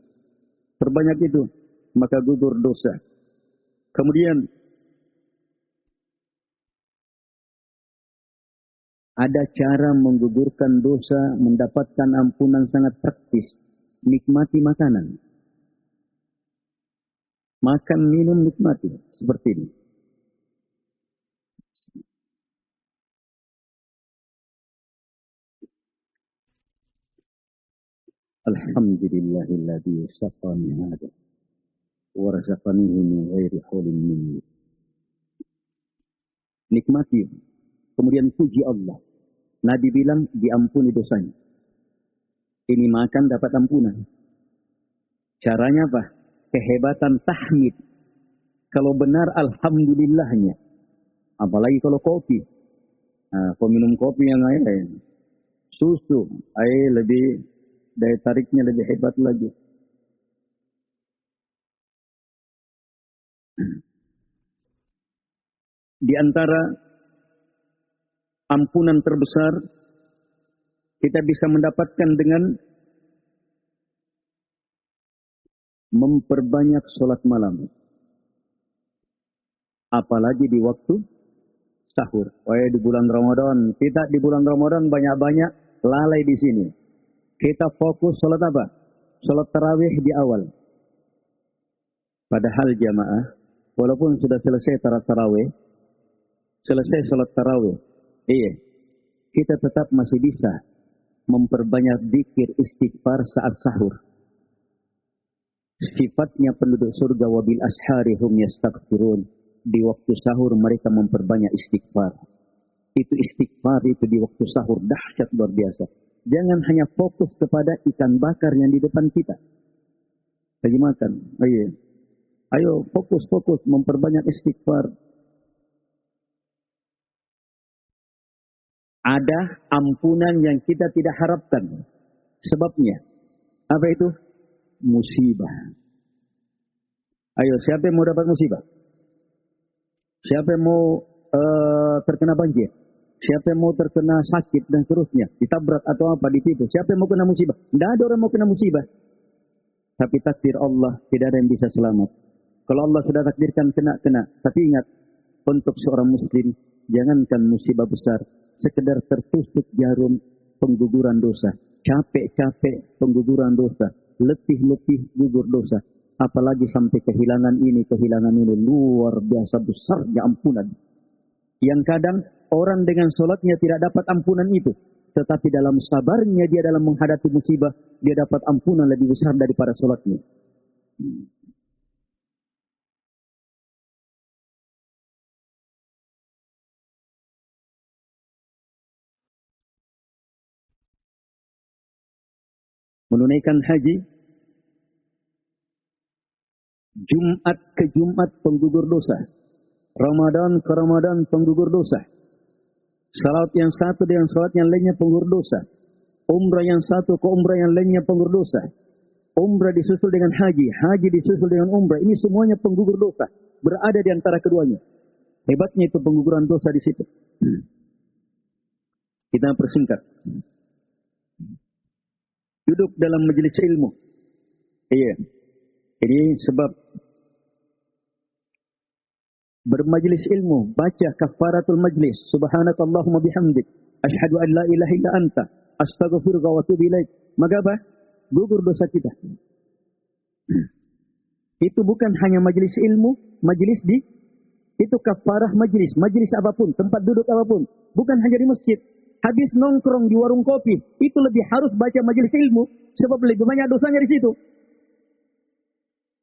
Perbanyak itu, maka gugur dosa. Kemudian ada cara menggugurkan dosa, mendapatkan ampunan sangat praktis. Nikmati makanan. Makan, minum, nikmati. Seperti ini. Alhamdulillahilladzi saqani hada wa razaqanihi min ghairi haulin minni. Nikmati. Kemudian puji Allah. Nabi bilang diampuni dosanya. Ini makan dapat ampunan. Caranya apa? Kehebatan tahmid. Kalau benar alhamdulillahnya. Apalagi kalau kopi. Nah, kalau minum kopi yang lain, susu, air lebih, daya tariknya lebih hebat lagi. Di antara ampunan terbesar kita bisa mendapatkan dengan memperbanyak sholat malam. Apalagi di waktu sahur. Di bulan Ramadan. Kita di bulan Ramadan banyak-banyak lalai di sini. Kita fokus sholat apa? Sholat tarawih di awal. Padahal jamaah, walaupun sudah selesai tarawih, selesai sholat tarawih, kita tetap masih bisa memperbanyak zikir istighfar saat sahur. Sifatnya penduduk surga, wabil ashari hum yastaghfirun. Di waktu sahur mereka memperbanyak istighfar. Itu istighfar itu di waktu sahur dahsyat luar biasa. Jangan hanya fokus kepada ikan bakar yang di depan kita. Lagi makan. Ayo fokus memperbanyak istighfar. Ada ampunan yang kita tidak harapkan. Sebabnya, apa itu? Musibah. Ayo, siapa yang mau dapat musibah? Siapa yang mau terkena banjir? Siapa yang mau terkena sakit dan seterusnya? Ditabrak atau apa, ditipu? Siapa yang mau kena musibah? Tidak ada orang mau kena musibah. Tapi takdir Allah, tidak ada yang bisa selamat. Kalau Allah sudah takdirkan kena. Tapi ingat, untuk seorang muslim, jangankan musibah besar, sekedar tertusuk jarum, pengguguran dosa. Capek-capek, pengguguran dosa. Letih-letih, gugur dosa. Apalagi sampai kehilangan ini, luar biasa besarnya ampunan. Yang kadang orang dengan sholatnya tidak dapat ampunan itu. Tetapi dalam sabarnya dia dalam menghadapi musibah, dia dapat ampunan lebih besar daripada sholatnya. Menunaikan haji, Jumat ke Jumat penggugur dosa. Ramadan ke Ramadan penggugur dosa. Salat yang satu dengan salat yang lainnya penggugur dosa. Umrah yang satu ke umrah yang lainnya penggugur dosa. Umrah disusul dengan haji, haji disusul dengan umrah. Ini semuanya penggugur dosa. Berada di antara keduanya. Hebatnya itu pengguguran dosa di situ. Kita persingkat. Duduk dalam majelis ilmu. Iya. Ini sebab bermajlis ilmu, baca kafaratul majlis. Subhanakallahumma bihamdik. Asyhadu an la ilaha illa anta. Astaghfiruka wa atubu ilaik. Maka apa? Gugur dosa kita. Itu bukan hanya majelis ilmu, majelis itu kafarah majelis, majelis apapun, tempat duduk apapun, bukan hanya di masjid. Habis nongkrong di warung kopi, itu lebih harus baca majelis ilmu, sebab lebih banyak dosanya di situ.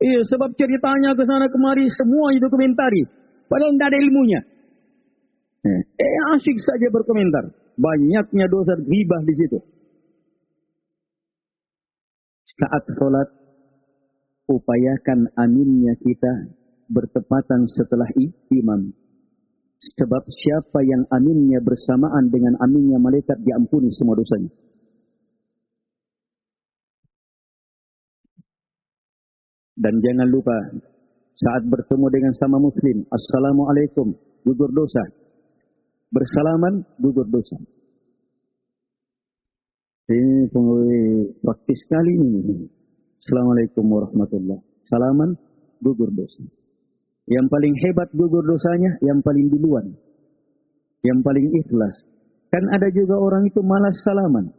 Iya, sebab ceritanya ke sana kemari semua itu komentari, padahal tidak ada ilmunya. Asyik saja berkomentar, banyaknya dosa ghibah di situ. Saat sholat, upayakan aminnya kita bertepatan setelah imam. Sebab siapa yang aminnya bersamaan dengan aminnya malaikat, diampuni semua dosanya. Dan jangan lupa, saat bertemu dengan sama muslim, assalamualaikum, gugur dosa. Bersalaman, gugur dosa. Ini praktis sekali ini. Assalamualaikum warahmatullahi wabarakatuh. Salaman, gugur dosa. Yang paling hebat gugur dosanya, yang paling duluan. Yang paling ikhlas. Kan ada juga orang itu malas salaman.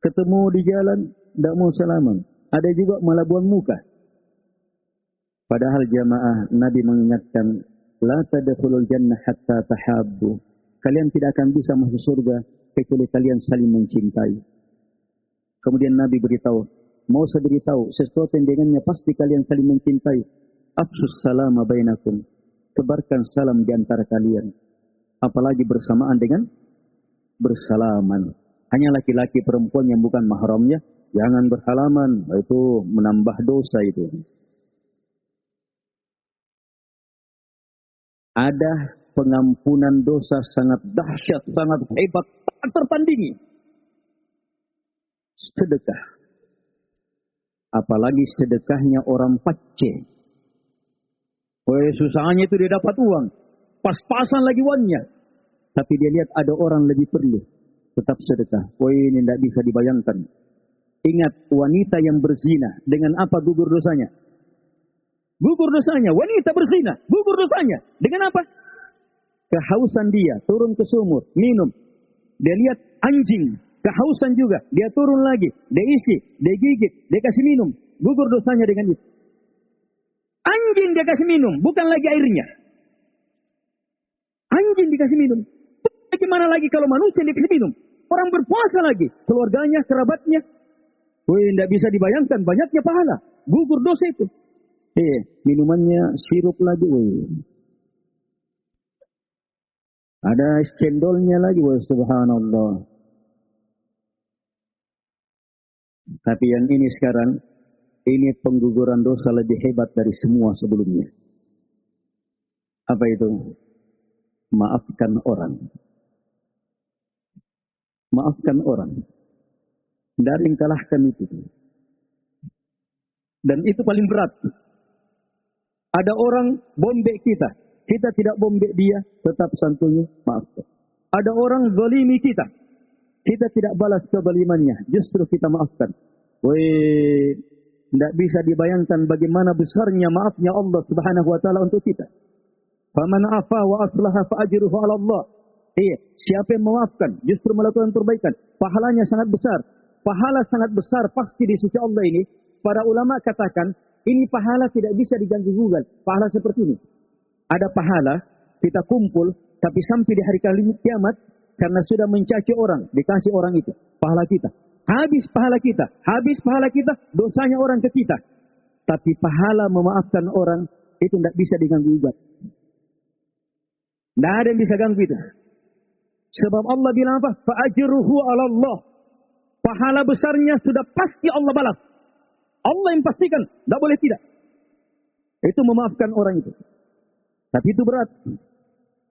Ketemu di jalan, tidak mau salaman. Ada juga malah buang muka. Padahal jamaah Nabi mengingatkan, la tadkhulul jannah hatta tahabbu. Kalian tidak akan bisa masuk surga kecuali kalian saling mencintai. Kemudian Nabi beritahu, mau saya beritahu sesuatu yang dengannya pasti kalian saling mencintai. Afsus salama bainakum. Tebarkan salam di antara kalian. Apalagi bersamaan dengan bersalaman. Hanya laki-laki perempuan yang bukan mahramnya, jangan bersalaman. Itu menambah dosa itu. Ada pengampunan dosa sangat dahsyat, sangat hebat, tak tertandingi. Sedekah. Apalagi sedekahnya orang pacce. Susahnya itu dia dapat uang. Pas-pasan lagi uangnya. Tapi dia lihat ada orang lebih perlu. Tetap sedekah. Ini tidak bisa dibayangkan. Ingat, wanita yang berzina. Dengan apa gugur dosanya? Gugur dosanya. Wanita berzina. Gugur dosanya. Dengan apa? Kehausan dia. Turun ke sumur. Minum. Dia lihat anjing. Kehausan juga. Dia turun lagi. Dia isi. Dia gigit. Dia kasih minum. Gugur dosanya dengan itu. Anjing dia kasih minum. Bukan lagi airnya. Anjing dikasih minum. Bagaimana lagi kalau manusia dikasih minum? Orang berpuasa lagi. Keluarganya, kerabatnya. Tidak bisa dibayangkan. Banyaknya pahala. Gugur dosa itu. Minumannya sirup lagi. Ada es cendolnya lagi. Subhanallah. Tapi yang ini sekarang, ini pengguguran dosa lebih hebat dari semua sebelumnya. Apa itu? Maafkan orang. Maafkan orang. Tidak ada yang kalahkan itu. Dan itu paling berat. Ada orang bombek kita. Kita tidak bombek dia, tetap santuni, maafkan. Ada orang zalimi kita. Kita tidak balas kezalimannya, justru kita maafkan. Tidak bisa dibayangkan bagaimana besarnya maafnya Allah Subhanahu wa taala untuk kita. Faman afa wa aslaha fa ajruhu 'ala Allah. Siapa yang memaafkan justru melakukan perbaikan, pahalanya sangat besar. Pahala sangat besar pasti di sisi Allah ini. Para ulama katakan, ini pahala tidak bisa diganggu-gugat. Pahala seperti ini. Ada pahala kita kumpul tapi sampai di hari kiamat karena sudah mencaci orang, dikasih orang itu pahala kita. Habis pahala kita, dosanya orang ke kita. Tapi pahala memaafkan orang, itu tidak bisa diganggu-gugat. Tidak ada yang bisa ganggu itu. Sebab Allah bilang apa? Fa'ajruhu 'ala Allah. Pahala besarnya sudah pasti Allah balas. Allah yang pastikan, tidak boleh tidak. Itu memaafkan orang itu. Tapi itu berat.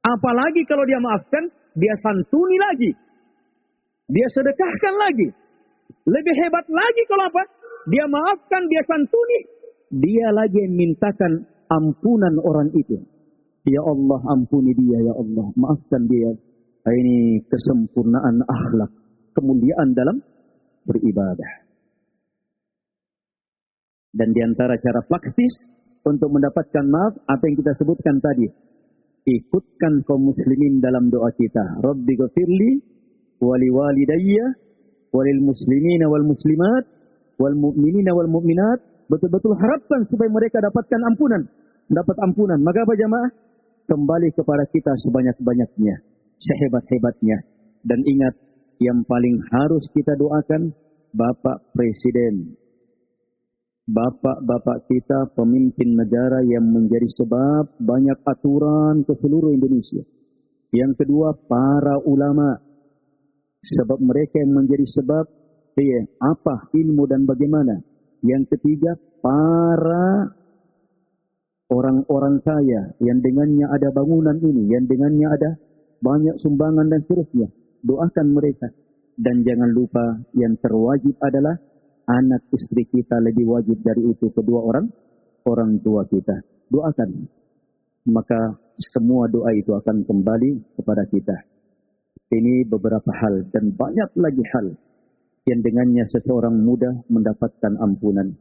Apalagi kalau dia maafkan, dia santuni lagi. Dia sedekahkan lagi. Lebih hebat lagi kalau apa? Dia maafkan, dia santuni. Dia lagi mintakan ampunan orang itu. Ya Allah, ampuni dia, ya Allah. Maafkan dia. Ini kesempurnaan akhlak. Kemuliaan dalam beribadah. Dan diantara cara praktis untuk mendapatkan maaf, apa yang kita sebutkan tadi. Ikutkan kaum muslimin dalam doa kita. Rabbi ghafirli wali walidayya walil muslimina wal muslimat wal mu'minina wal mu'minat. Betul-betul harapkan supaya mereka dapatkan ampunan. Dapat ampunan. Maka apa jamaah? Kembali kepada kita sebanyak-banyaknya. Sehebat-hebatnya. Dan ingat, yang paling harus kita doakan, Bapak Presiden. Bapak-bapak kita, pemimpin negara yang menjadi sebab banyak aturan ke seluruh Indonesia. Yang kedua, para ulama. Sebab mereka yang menjadi sebab, apa ilmu dan bagaimana. Yang ketiga, para orang-orang kaya yang dengannya ada bangunan ini, yang dengannya ada banyak sumbangan dan seterusnya. Doakan mereka. Dan jangan lupa yang terwajib adalah anak istri kita, lebih wajib dari itu kedua orang tua kita. Doakan. Maka semua doa itu akan kembali kepada kita. Ini beberapa hal dan banyak lagi hal yang dengannya seseorang mudah mendapatkan ampunan.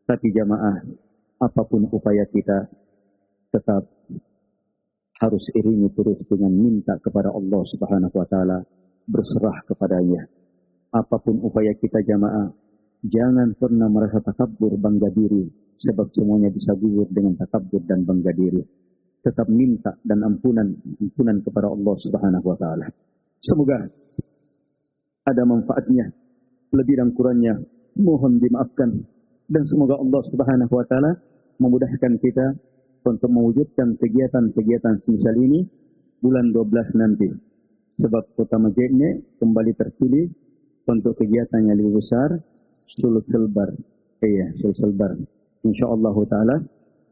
Tapi jamaah, apapun upaya kita, tetap harus iringi terus dengan minta kepada Allah Subhanahu wa Ta'ala, berserah kepadanya. Apapun upaya kita jamaah, jangan pernah merasa takabur, bangga diri, sebab semuanya bisa gugur dengan takabur dan bangga diri. Tetap minta dan ampunan kepada Allah Subhanahu wa Ta'ala. Semoga ada manfaatnya, lebih dan kurangnya mohon dimaafkan, dan semoga Allah Subhanahu wa Ta'ala memudahkan kita untuk mewujudkan kegiatan-kegiatan semisal ini bulan 12 nanti. Sebab Kota Masjid ini kembali terpilih untuk kegiatan yang lebih besar, Suluk Selbar. Suluk Selbar. InsyaAllah Ta'ala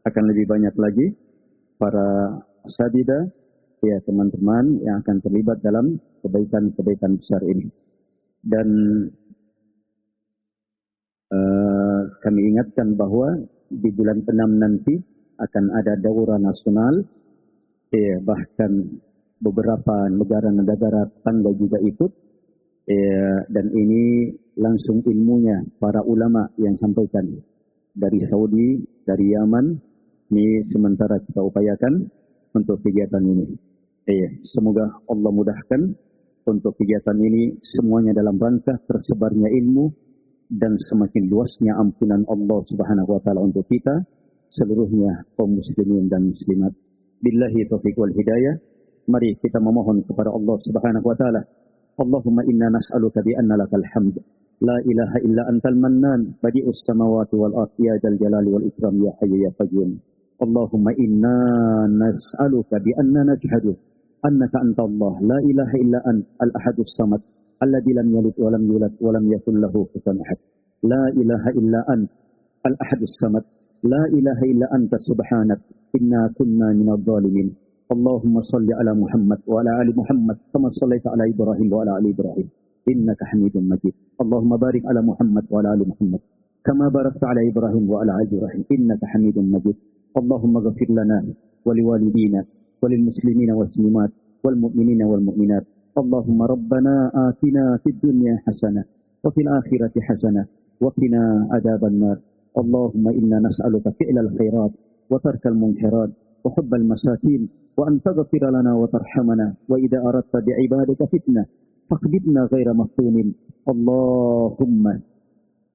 akan lebih banyak lagi para asatidzah, teman-teman yang akan terlibat dalam kebaikan-kebaikan besar ini. Dan kami ingatkan bahwa di bulan 6 nanti akan ada daurah nasional, bahkan beberapa negara-negara tetangga juga ikut, dan ini langsung ilmunya para ulama yang sampaikan dari Saudi, dari Yaman. Ini sementara kita upayakan untuk kegiatan ini. Semoga Allah mudahkan untuk kegiatan ini, semuanya dalam rangka tersebarnya ilmu dan semakin luasnya ampunan Allah Subhanahu wa Ta'ala untuk kita seluruhnya kaum muslimin dan muslimat. Billahi taufiq wal hidayah. Mari kita memohon kepada Allah Subhanahu wa Ta'ala. Allahumma inna nas'aluka bi anna lakal hamd. La ilaha illa antal mannan, badi'us samawati wal ardi ya dzal jalali wal ikram ya hayyu ya qayyum. Allahumma inna nas'aluka bi anna najhadu annaka antallah la ilaha illa al ahadus samad alladzi lam yalid wa lam yulad wa lam yakul lahu kufuwan ahad. La ilaha illa al ahadus samad. La ilaha illa anta subhanak inna kunna minadh dhalimin. Allahumma salli ala Muhammad wa ala ali Muhammad kama sallaita ala Ibrahim wa ala ali Ibrahim innaka Hamidum Majid. Allahumma barik ala Muhammad wa ala ali Muhammad kama barakta ala Ibrahim wa ala ali Ibrahim innaka Hamidum Majid. Allahumma ghfir lana wa liwalidina wa lil muslimina wal muslimat wal mu'minina wal mu'minat. Allahumma rabbana atina fid dunya hasanah wa fil akhirati hasanah wa qina adzaban nar. Allahumma inna nas'aluka fi'lal khairat wa tarkal munkarat wa hubbal masakin wa an taghfir lana wa tarhamana wa idza aradta bi'ibadika fitnah faqbidna ghaira maftunin. Allahumma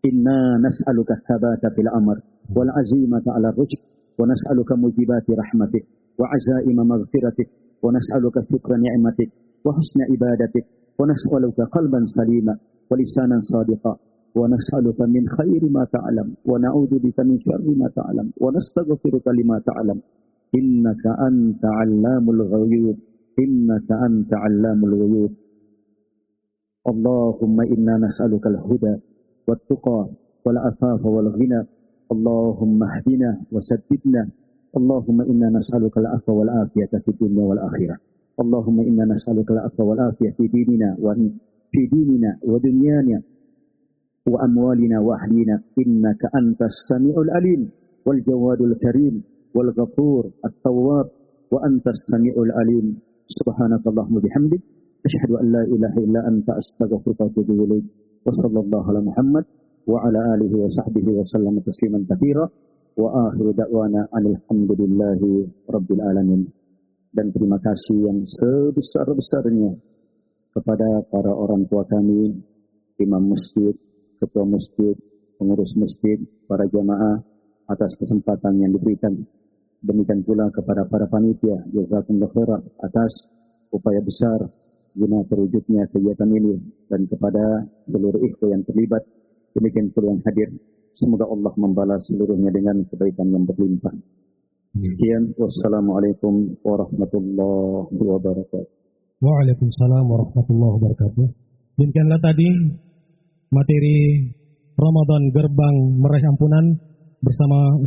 inna nas'aluka thabata fil amr wal azimata 'ala ar-rushd wa nas'aluka mujibati rahmatik wa azaima maghfiratik wa nas'aluka syukra ni'matik wa husna ibadatik wa nas'aluka qalban salima wa lisanan sadiqa wa nas'aluka min khairi ma ta'lam wa na'udzu bika min syarri ma ta'lam wa nastaghfiruka lima ta'lam innaka anta 'allamul ghuyub innaka anta 'allamul ghuyub. Allahumma inna nas'aluka al-huda wat-tuqa wal-afafa wal-ghina. Allahumma hdina wa saddidna. Allahumma inna nas'aluka al-'afwa wal-'afiyata fid dunya wal akhirah. Allahumma inna nas'aluka al-'afwa wal-'afiyata fi dinina wa dunyana وأموالنا وأهلنا إنك أنت السميع العليم والجواد الكريم والغفور التواب وأنت السميع العليم سبحانك اللهم وبحمدك أشهد أن لا إله إلا أنت أستغفرك وأتوب إليك وصلى الله على محمد وعلى آله وصحبه وسلم تسليما كثيرا وآخر دعوانا أن الحمد لله رب العالمين. Dan terima kasih yang sebesar-besarnya kepada para orang tua kami, imam masjid, ketua masjid, pengurus masjid, para jamaah atas kesempatan yang diberikan. Demikian pula kepada para panitia, jazakumullah khairan atas upaya besar guna terwujudnya kegiatan ini dan kepada seluruh ikhwan yang terlibat. Demikian pula yang hadir. Semoga Allah membalas seluruhnya dengan kebaikan yang berlimpah. Sekian, wassalamualaikum warahmatullahi wabarakatuh. Waalaikumsalam warahmatullahi wabarakatuh. Demikianlah tadi materi Ramadan Gerbang Meraih Ampunan bersama